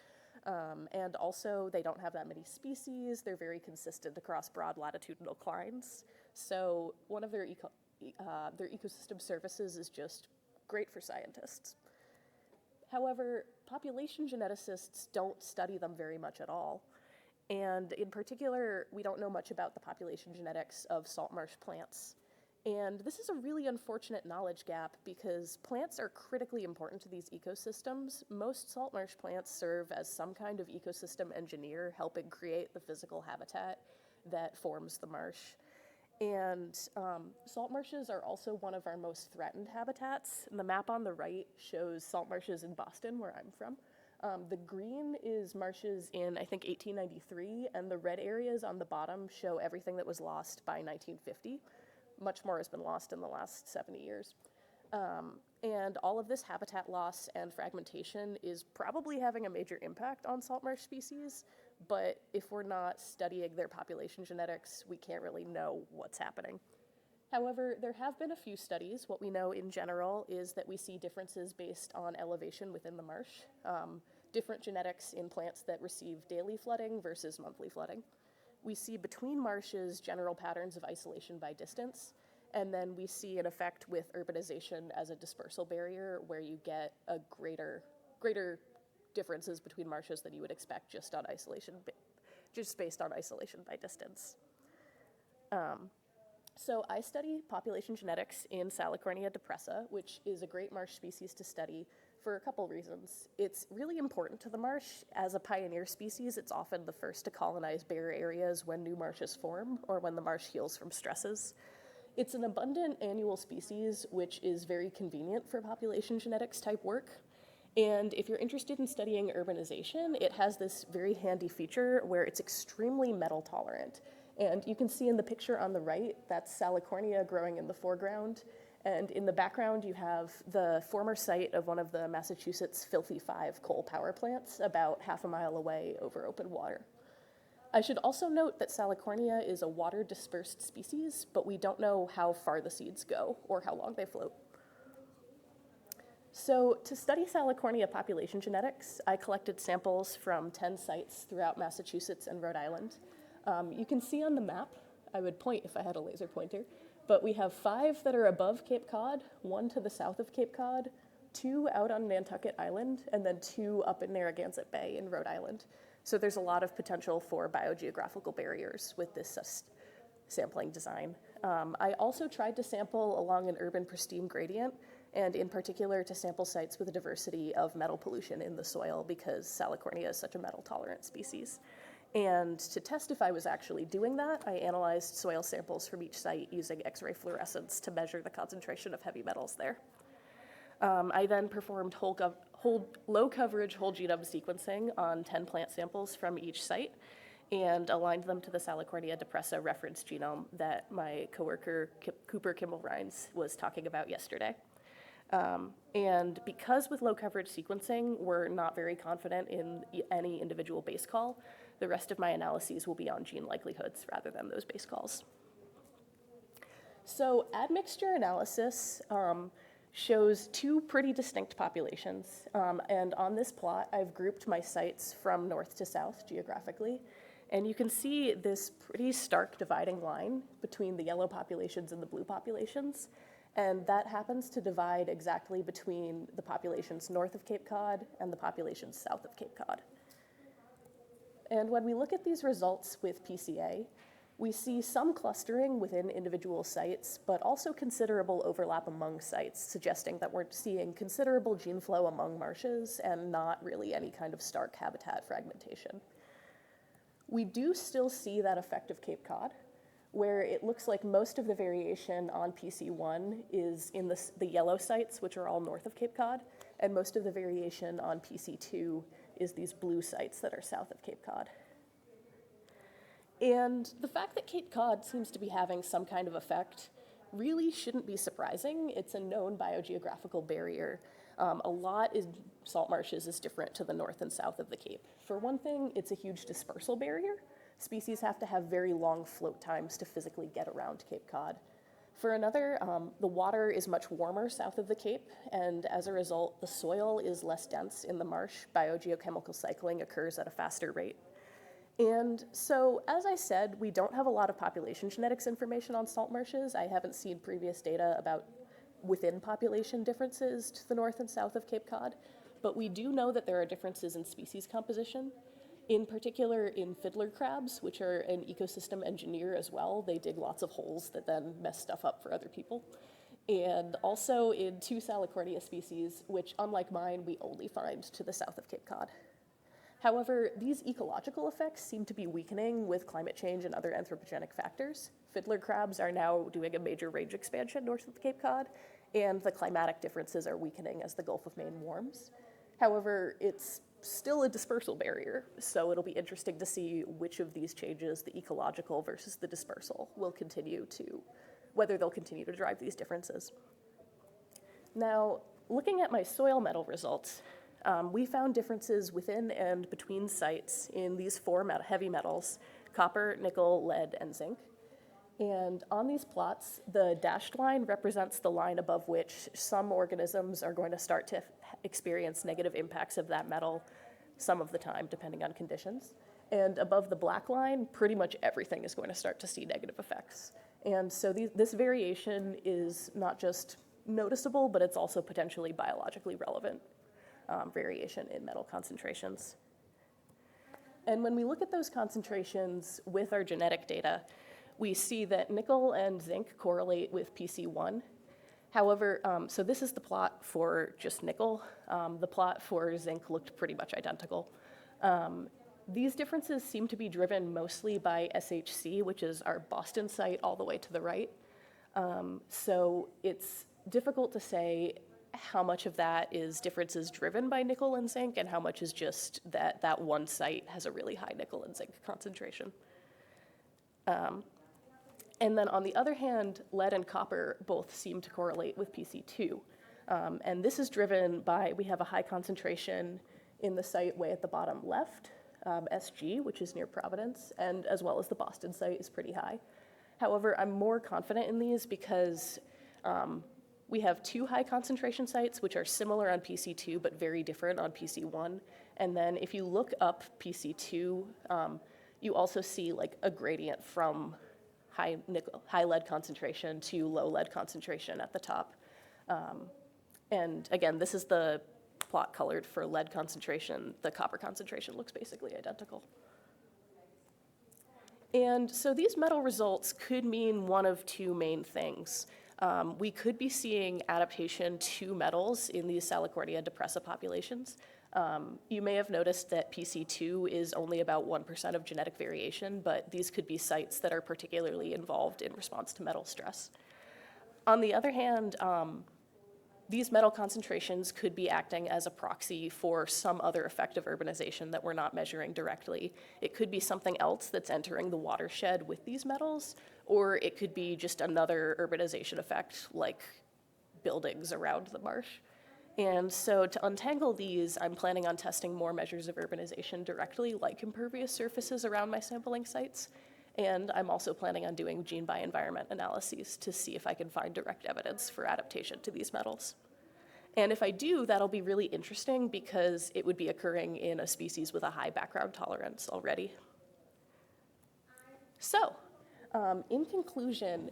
And also, they don't have that many species. They're very consistent across broad latitudinal climes. So one of their ecosystem services is just great for scientists. However, population geneticists don't study them very much at all. And in particular, we don't know much about the population genetics of salt marsh plants. And this is a really unfortunate knowledge gap because plants are critically important to these ecosystems. Most salt marsh plants serve as some kind of ecosystem engineer, helping create the physical habitat that forms the marsh. And salt marshes are also one of our most threatened habitats. And the map on the right shows salt marshes in Boston, where I'm from. The green is marshes in, I think, 1893, and the red areas on the bottom show everything that was lost by 1950. Much more has been lost in the last 70 years. And all of this habitat loss and fragmentation is probably having a major impact on salt marsh species, but if we're not studying their population genetics, we can't really know what's happening. However, there have been a few studies. What we know in general is that we see differences based on elevation within the marsh, different genetics in plants that receive daily flooding versus monthly flooding. We see between marshes general patterns of isolation by distance, And then we see an effect with urbanization as a dispersal barrier where you get a greater differences between marshes than you would expect just based on isolation by distance. So I study population genetics in Salicornia depressa, which is a great marsh species to study for a couple reasons. It's really important to the marsh. As a pioneer species, it's often the first to colonize bare areas when new marshes form or when the marsh heals from stresses. It's an abundant annual species, which is very convenient for population genetics type work. And if you're interested in studying urbanization, it has this very handy feature where it's extremely metal tolerant. And you can see in the picture on the right, that's Salicornia growing in the foreground. And in the background, you have the former site of one of the Massachusetts Filthy 5 coal power plants about half a mile away over open water. I should also note that Salicornia is a water-dispersed species, but we don't know how far the seeds go or how long they float. So to study Salicornia population genetics, I collected samples from 10 sites throughout Massachusetts and Rhode Island. You can see on the map, I would point if I had a laser pointer, but we have 5 that are above Cape Cod, 1 to the south of Cape Cod, 2 out on Nantucket Island, and then 2 up in Narragansett Bay in Rhode Island. So there's a lot of potential for biogeographical barriers with this sampling design. I also tried to sample along an urban pristine gradient, and in particular to sample sites with a diversity of metal pollution in the soil because Salicornia is such a metal-tolerant species. And to test if I was actually doing that, I analyzed soil samples from each site using X-ray fluorescence to measure the concentration of heavy metals there. I then performed low-coverage whole genome sequencing on 10 plant samples from each site and aligned them to the Salicornia depressa reference genome that my coworker Cooper Kimball-Rines was talking about yesterday. And because with low-coverage sequencing, we're not very confident in any individual base call, the rest of my analyses will be on gene likelihoods rather than those base calls. So admixture analysis shows 2 pretty distinct populations. And on this plot, I've grouped my sites from north to south geographically. And you can see this pretty stark dividing line between the yellow populations and the blue populations. And that happens to divide exactly between the populations north of Cape Cod and the populations south of Cape Cod. And when we look at these results with PCA, we see some clustering within individual sites, but also considerable overlap among sites, suggesting that we're seeing considerable gene flow among marshes and not really any kind of stark habitat fragmentation. We do still see that effect of Cape Cod, where it looks like most of the variation on PC1 is in the yellow sites, which are all north of Cape Cod, and most of the variation on PC2 is these blue sites that are south of Cape Cod. And the fact that Cape Cod seems to be having some kind of effect really shouldn't be surprising. It's a known biogeographical barrier. A lot in salt marshes is different to the north and south of the Cape. For one thing, it's a huge dispersal barrier. Species have to have very long float times to physically get around Cape Cod. For another, the water is much warmer south of the Cape, and as a result, the soil is less dense in the marsh. Biogeochemical cycling occurs at a faster rate. And so, as I said, we don't have a lot of population genetics information on salt marshes. I haven't seen previous data about within population differences to the north and south of Cape Cod, but we do know that there are differences in species composition. In particular, in fiddler crabs, which are an ecosystem engineer as well. They dig lots of holes that then mess stuff up for other people. And also in 2 Salicornia species, which, unlike mine, we only find to the south of Cape Cod. However, these ecological effects seem to be weakening with climate change and other anthropogenic factors. Fiddler crabs are now doing a major range expansion north of Cape Cod, and the climatic differences are weakening as the Gulf of Maine warms. However, it's still a dispersal barrier, so it'll be interesting to see which of these changes, the ecological versus the dispersal, whether they'll continue to drive these differences. Now, looking at my soil metal results, we found differences within and between sites in these 4 heavy metals, copper, nickel, lead, and zinc. And on these plots, the dashed line represents the line above which some organisms are going to start to experience negative impacts of that metal some of the time, depending on conditions. And above the black line, pretty much everything is going to start to see negative effects. And so this variation is not just noticeable, but it's also potentially biologically relevant variation in metal concentrations. And when we look at those concentrations with our genetic data, we see that nickel and zinc correlate with PC1. However, so this is the plot for just nickel. The plot for zinc looked pretty much identical. These differences seem to be driven mostly by SHC, which is our Boston site all the way to the right. So it's difficult to say how much of that is differences driven by nickel and zinc and how much is just that that one site has a really high nickel and zinc concentration. And then on the other hand, lead and copper both seem to correlate with PC2. And this is driven by, we have a high concentration in the site way at the bottom left, SG, which is near Providence, and as well as the Boston site is pretty high. However, I'm more confident in these because we have two high concentration sites which are similar on PC2 but very different on PC1. And then if you look up PC2, you also see like a gradient from high lead concentration to low lead concentration at the top. And again, this is the plot colored for lead concentration. The copper concentration looks basically identical. And so these metal results could mean one of two main things. We could be seeing adaptation to metals in these Salicornia depressa populations. You may have noticed that PC2 is only about 1% of genetic variation, but these could be sites that are particularly involved in response to metal stress. On the other hand, these metal concentrations could be acting as a proxy for some other effect of urbanization that we're not measuring directly. It could be something else that's entering the watershed with these metals, or it could be just another urbanization effect like buildings around the marsh. And so to untangle these, I'm planning on testing more measures of urbanization directly, like impervious surfaces around my sampling sites. And I'm also planning on doing gene by environment analyses to see if I can find direct evidence for adaptation to these metals. And if I do, that'll be really interesting because it would be occurring in a species with a high background tolerance already. So, in conclusion,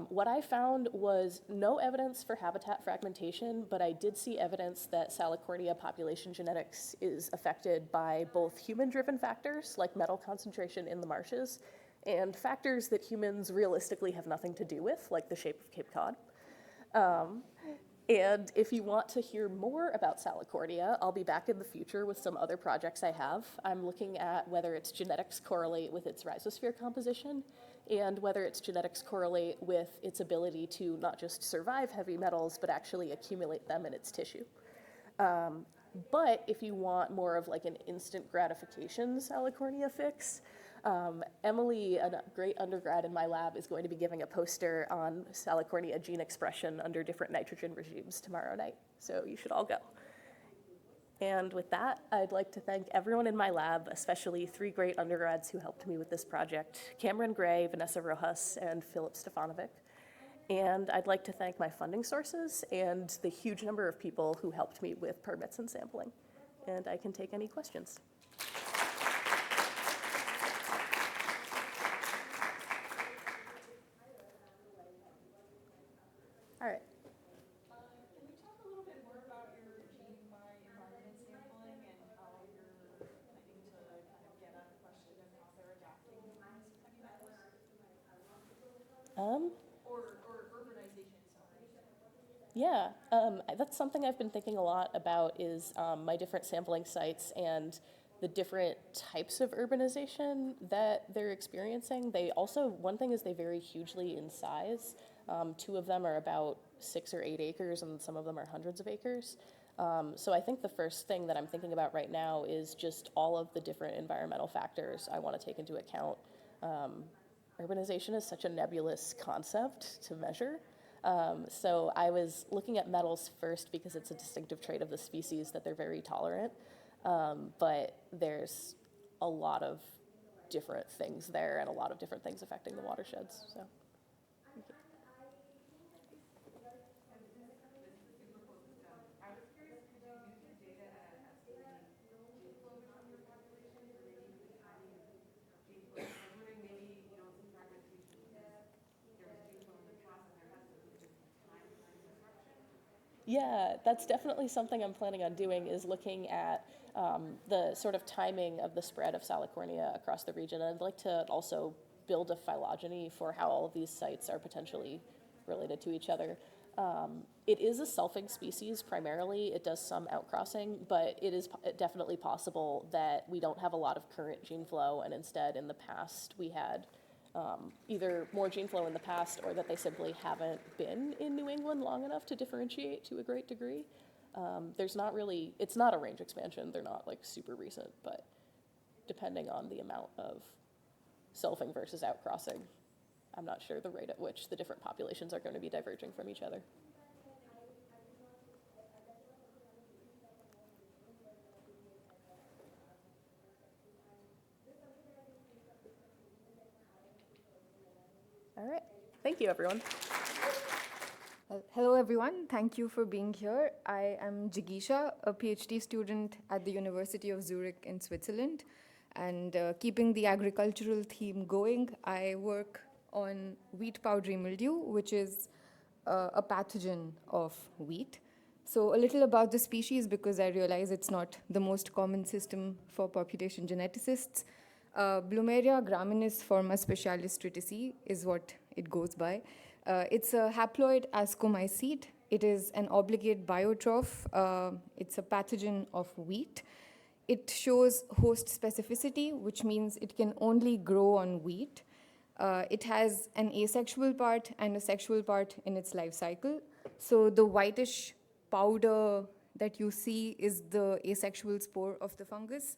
what I found was no evidence for habitat fragmentation, but I did see evidence that Salicornia population genetics is affected by both human-driven factors, like metal concentration in the marshes, and factors that humans realistically have nothing to do with, like the shape of Cape Cod. And if you want to hear more about Salicornia, I'll be back in the future with some other projects I have. I'm looking at whether its genetics correlate with its rhizosphere composition, and whether its genetics correlate with its ability to not just survive heavy metals, but actually accumulate them in its tissue. But if you want more of like an instant gratification Salicornia fix, Emily, a great undergrad in my lab, is going to be giving a poster on Salicornia gene expression under different nitrogen regimes tomorrow night, so you should all go. And with that, I'd like to thank everyone in my lab, especially 3 great undergrads who helped me with this project, Cameron Gray, Vanessa Rojas, and Philip Stefanovic. And I'd like to thank my funding sources and the huge number of people who helped me with permits and sampling. And I can take any questions. All right. Can you talk a little bit more about your gene by environment sampling and how you're planning to kind of get at the question of how they're adapting to these heavy metals? Or urbanization, sorry. Yeah, that's something I've been thinking a lot about is my different sampling sites and the different types of urbanization that they're experiencing. They also, one thing is they vary hugely in size. 2 of them are about 6 or 8 acres and some of them are hundreds of acres. So I think the first thing that I'm thinking about right now is just all of the different environmental factors I want to take into account. Urbanization is such a nebulous concept to measure. So I was looking at metals first because it's a distinctive trait of the species that they're very tolerant. But there's a lot of different things there and a lot of different things affecting the watersheds. So. Yeah, that's definitely something I'm planning on doing, is looking at the sort of timing of the spread of Salicornia across the region. And I'd like to also build a phylogeny for how all of these sites are potentially related to each other. It is a selfing species primarily. It does some outcrossing, but it is definitely possible that we don't have a lot of current gene flow, and instead in the past we had either more gene flow in the past, or that they simply haven't been in New England long enough to differentiate to a great degree. There's not really, it's not a range expansion. They're not like super recent, but depending on the amount of selfing versus outcrossing, I'm not sure the rate at which the different populations are going to be diverging from each other. All right. Thank you, everyone. Hello, everyone. Thank you for being here. I am Jigisha, a PhD student at the University of Zurich in Switzerland. And keeping the agricultural theme going, I work on wheat powdery mildew, which is a pathogen of wheat. So a little about the species, because I realize it's not the most common system for population geneticists. Blumeria graminis forma specialis tritici is what it goes by. It's a haploid ascomycete. It is an obligate biotroph. It's a pathogen of wheat. It shows host specificity, which means it can only grow on wheat. It has an asexual part and a sexual part in its life cycle. So the whitish powder that you see is the asexual spore of the fungus,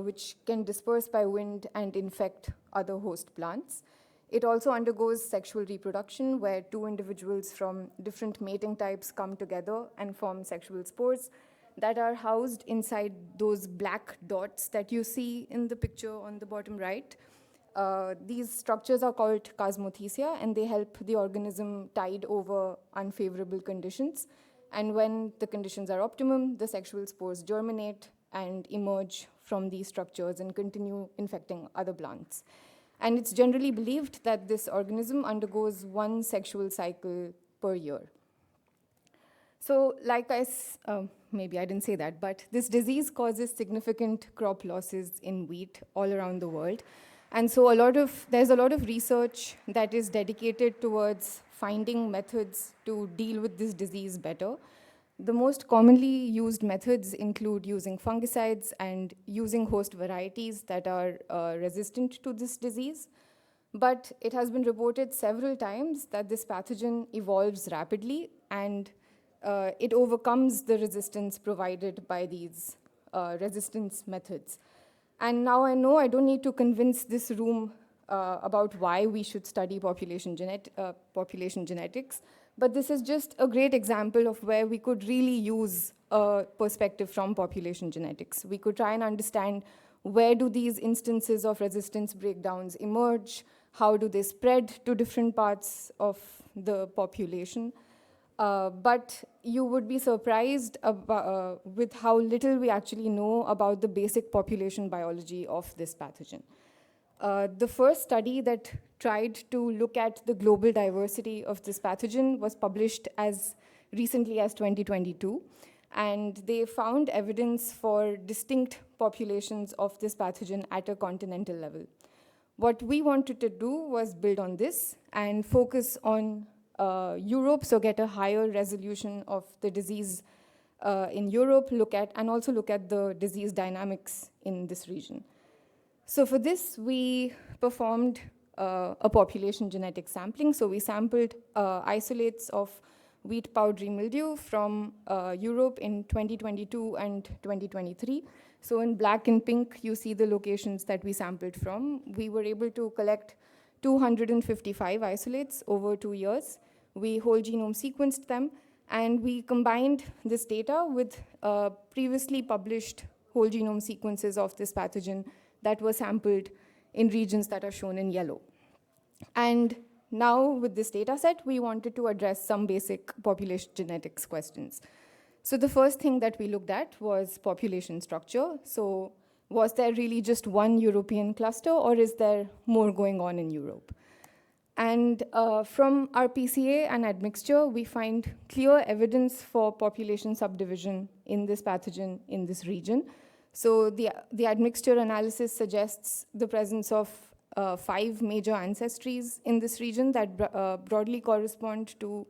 which can disperse by wind and infect other host plants. It also undergoes sexual reproduction, where two individuals from different mating types come together and form sexual spores that are housed inside those black dots that you see in the picture on the bottom right. These structures are called chasmothecia, and they help the organism tide over unfavorable conditions. And when the conditions are optimum, the sexual spores germinate and emerge from these structures and continue infecting other plants. And it's generally believed that this organism undergoes one sexual cycle per year. So maybe I didn't say that, but this disease causes significant crop losses in wheat all around the world. And so there's a lot of research that is dedicated towards finding methods to deal with this disease better. The most commonly used methods include using fungicides and using host varieties that are resistant to this disease. But it has been reported several times that this pathogen evolves rapidly, and it overcomes the resistance provided by these resistance methods. And now I know I don't need to convince this room about why we should study population genetics, but this is just a great example of where we could really use a perspective from population genetics. We could try and understand, where do these instances of resistance breakdowns emerge? How do they spread to different parts of the population? But you would be surprised with how little we actually know about the basic population biology of this pathogen. The first study that tried to look at the global diversity of this pathogen was published as recently as 2022, and they found evidence for distinct populations of this pathogen at a continental level. What we wanted to do was build on this and focus on Europe, so get a higher resolution of the disease in Europe, and also look at the disease dynamics in this region. So for this, we performed a population genetic sampling. So we sampled isolates of wheat powdery mildew from Europe in 2022 and 2023. So in black and pink, you see the locations that we sampled from. We were able to collect 255 isolates over 2 years. We whole genome sequenced them, and we combined this data with previously published whole genome sequences of this pathogen that were sampled in regions that are shown in yellow. And now with this data set, we wanted to address some basic population genetics questions. So the first thing that we looked at was population structure. So was there really just one European cluster, or is there more going on in Europe? And from our PCA and admixture, we find clear evidence for population subdivision in this pathogen in this region. So the admixture analysis suggests the presence of 5 major ancestries in this region that broadly correspond to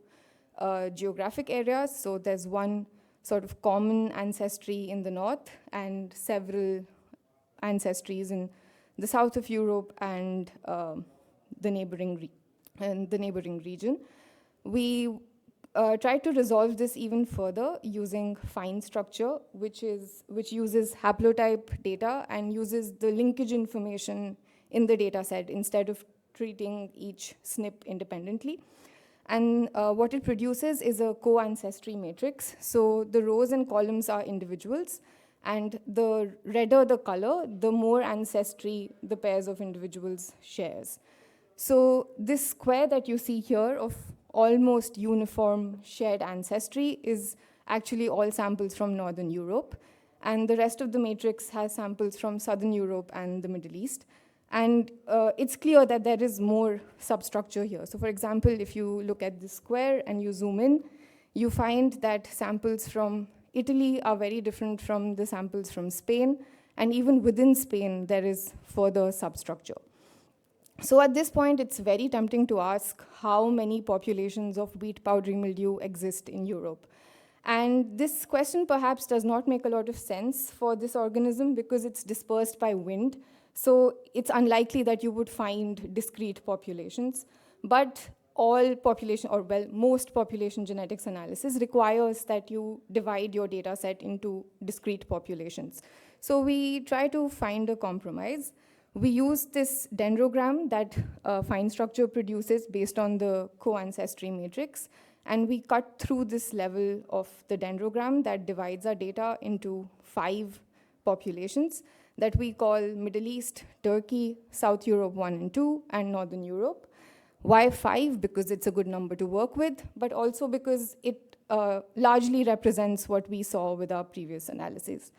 geographic areas. So there's one sort of common ancestry in the north and several ancestries in the south of Europe and the neighboring region. We tried to resolve this even further using fine structure, which uses haplotype data and uses the linkage information in the data set instead of treating each SNP independently. And what it produces is a co-ancestry matrix. So the rows and columns are individuals, and the redder the color, the more ancestry the pairs of individuals shares. So this square that you see here of almost uniform shared ancestry is actually all samples from Northern Europe. And the rest of the matrix has samples from Southern Europe and the Middle East. And it's clear that there is more substructure here. So for example, if you look at this square and you zoom in, you find that samples from Italy are very different from the samples from Spain. And even within Spain, there is further substructure. So at this point, it's very tempting to ask how many populations of wheat powdery mildew exist in Europe. And this question perhaps does not make a lot of sense for this organism because it's dispersed by wind. So it's unlikely that you would find discrete populations. But all population, or well, most population genetics analysis requires that you divide your data set into discrete populations. So we try to find a compromise. We use this dendrogram that fine structure produces based on the co-ancestry matrix, and we cut through this level of the dendrogram that divides our data into 5 populations that we call Middle East, Turkey, South Europe 1 and 2, and Northern Europe. Why 5? Because it's a good number to work with, but also because it largely represents what we saw with our previous analysis.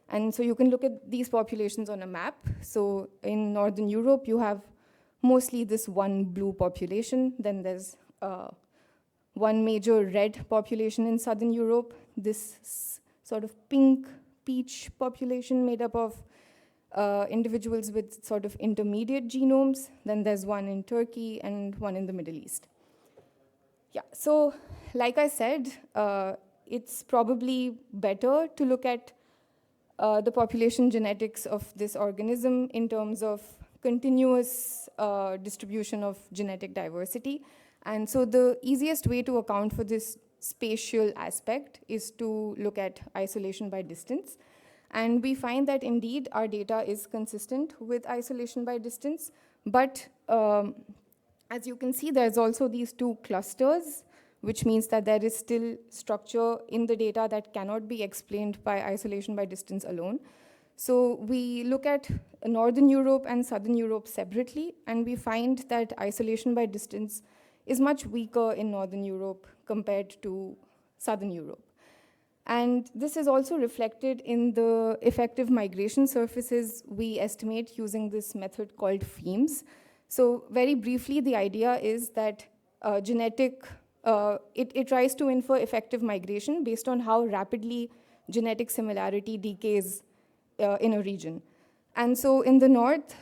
And so you can look at these populations on a map. So in Northern Europe, you have mostly this one blue population. Then there's one major red population in Southern Europe, this sort of pink peach population made up of individuals with sort of intermediate genomes. Then there's one in Turkey and one in the Middle East. Yeah, so like I said, it's probably better to look at the population genetics of this organism in terms of continuous distribution of genetic diversity. And so the easiest way to account for this spatial aspect is to look at isolation by distance. And we find that indeed our data is consistent with isolation by distance. But as you can see, there's also these 2 clusters, which means that there is still structure in the data that cannot be explained by isolation by distance alone. So we look at Northern Europe and Southern Europe separately, and we find that isolation by distance is much weaker in Northern Europe compared to Southern Europe. And this is also reflected in the effective migration surfaces we estimate using this method called FEMS. So very briefly, the idea is that it tries to infer effective migration based on how rapidly genetic similarity decays in a region. And so in the north,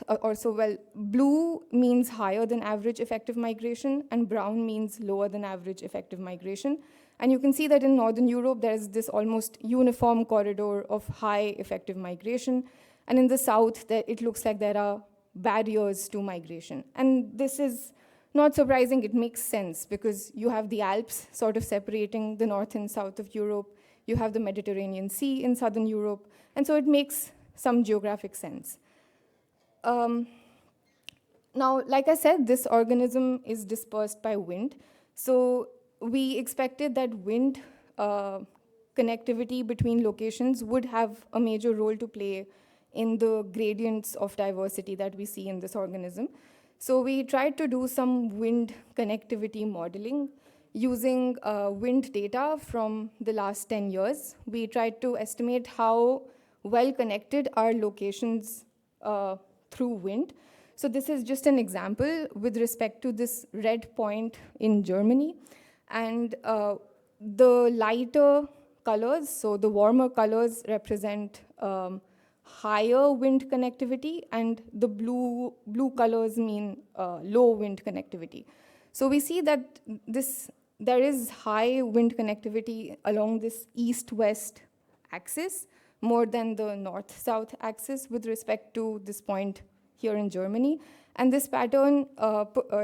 blue means higher than average effective migration, and brown means lower than average effective migration. And you can see that in Northern Europe, there's this almost uniform corridor of high effective migration. And in the south, it looks like there are barriers to migration. And this is not surprising, it makes sense because you have the Alps sort of separating the north and south of Europe. You have the Mediterranean Sea in Southern Europe. And so it makes some geographic sense. Now, like I said, this organism is dispersed by wind. So we expected that wind connectivity between locations would have a major role to play in the gradients of diversity that we see in this organism. So we tried to do some wind connectivity modeling using wind data from the last 10 years. We tried to estimate how well connected are locations through wind. So this is just an example with respect to this red point in Germany. And the lighter colors, so the warmer colors represent higher wind connectivity, and the blue colors mean low wind connectivity. So we see that there is high wind connectivity along this east-west axis, more than the north-south axis with respect to this point here in Germany. And this pattern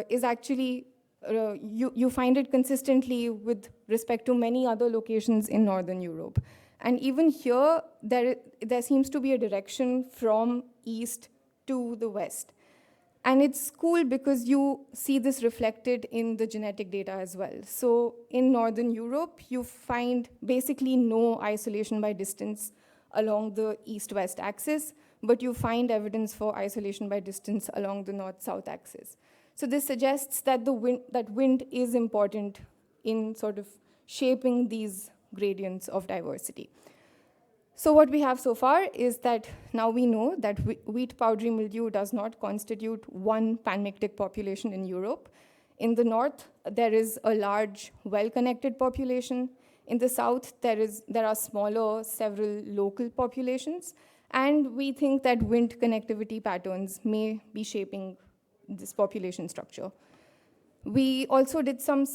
is actually, you find it consistently with respect to many other locations in Northern Europe. And even here, there seems to be a direction from east to the west. And it's cool because you see this reflected in the genetic data as well. So in Northern Europe, you find basically no isolation by distance along the east-west axis, but you find evidence for isolation by distance along the north-south axis. So this suggests that wind is important in sort of shaping these gradients of diversity. So what we have so far is that now we know that wheat powdery mildew does not constitute one panmictic population in Europe. In the north, there is a large, well-connected population. In the south, there are smaller, several local populations. And we think that wind connectivity patterns may be shaping this population structure. We also did some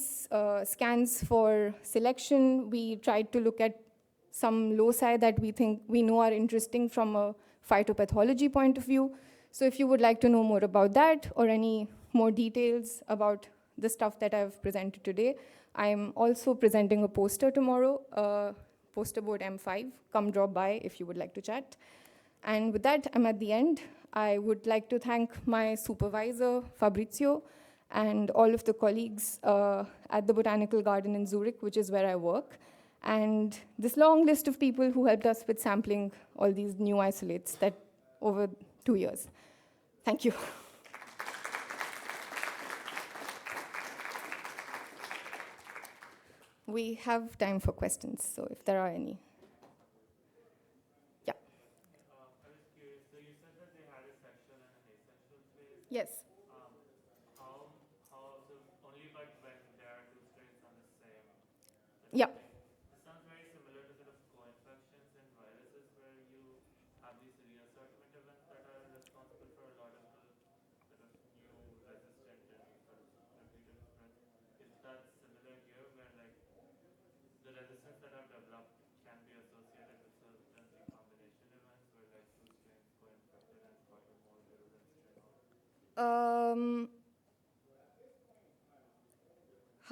scans for selection. We tried to look at some loci that we know are interesting from a phytopathology point of view. So if you would like to know more about that or any more details about the stuff that I've presented today, I'm also presenting a poster tomorrow, poster board M5. Come drop by if you would like to chat. And with that, I'm at the end. I would like to thank my supervisor, Fabrizio, and all of the colleagues at the Botanical Garden in Zurich, which is where I work, and this long list of people who helped us with sampling all these new isolates that over 2 years. Thank you. We have time for questions, so if there are any. Yeah. I was curious, so you said that they had a sexual and an asexual phase. Yes. So only but when there are two strains on the same. Yeah. This sounds very similar to sort of co-infections in viruses where you have these reassortment events that are responsible for a lot of the sort of new resistant and sort of repeated spread. Is that similar here where like the resistance that are developed can be associated with certain recombination events where like two strains co-infected and got a more virulent strain?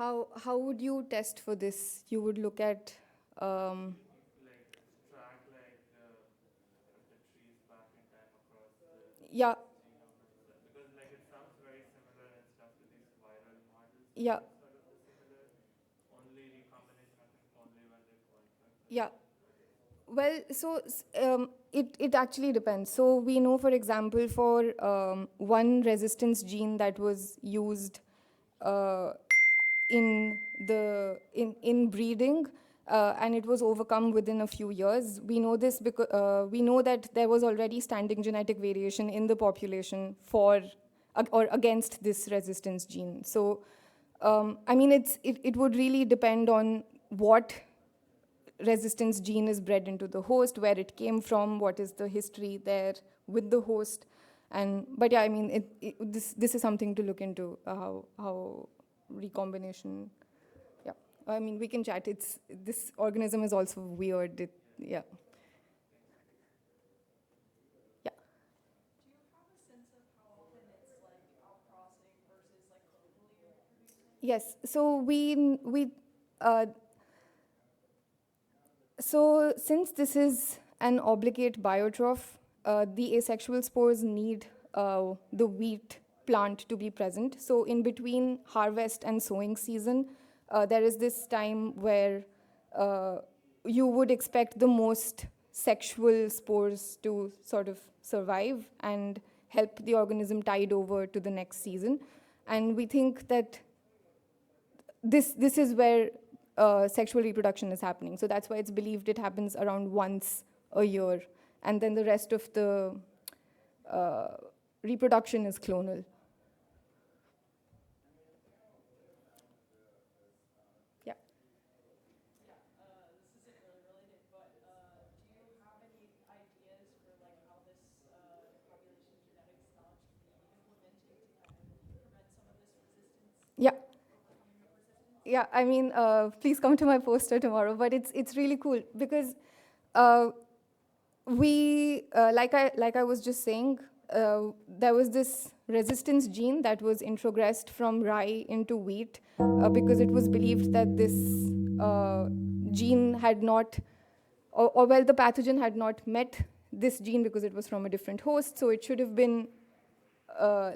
How would you test for this? You would look at Like track like the trees back in time across the yeah, genome because like it sounds very similar and stuff to these viral models. yeah, Sort of the similar, only recombination happens only when they co-infect. yeah. Well, so it actually depends. So we know, for example, for one resistance gene that was used in breeding, and it was overcome within a few years. We know this because we know that there was already standing genetic variation in the population for or against this resistance gene. So, I mean, it would really depend on what resistance gene is bred into the host, where it came from, what is the history there with the host, but yeah, I mean, this is something to look into, how recombination. Yeah, I mean, we can chat. This organism is also weird. Yeah. Yeah. Do you have a sense of how often it's like outcrossing versus like locally reproducing? Yes. So since this is an obligate biotroph, the asexual spores need the wheat plant to be present. So in between harvest and sowing season, there is this time where you would expect the most sexual spores to sort of survive and help the organism tide over to the next season. And we think that this is where sexual reproduction is happening. So that's why it's believed it happens around once a year. And then the rest of the reproduction is clonal. Yeah. This isn't really related, but do you have any ideas for like how this population genetics knowledge can be implemented to kind of prevent some of this resistance? Yeah. Yeah, I mean, please come to my poster tomorrow, but it's really cool because like I was just saying, there was this resistance gene that was introgressed from rye into wheat because it was believed that this gene had not, or well, the pathogen had not met this gene because it was from a different host, so it should have been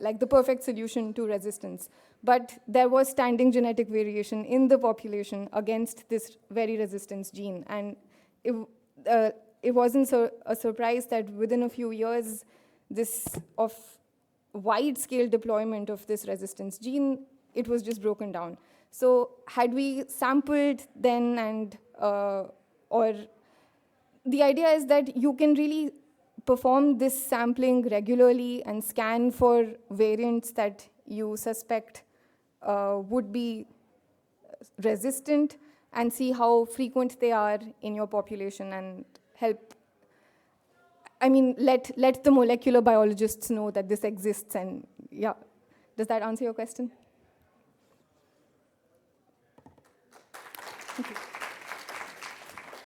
like the perfect solution to resistance. But there was standing genetic variation in the population against this very resistance gene. And it wasn't a surprise that within a few years, this of wide-scale deployment of this resistance gene, it was just broken down. So had we sampled then and, or the idea is that you can really perform this sampling regularly and scan for variants that you suspect would be resistant and see how frequent they are in your population and help, I mean, let the molecular biologists know that this exists and yeah. Does that answer your question?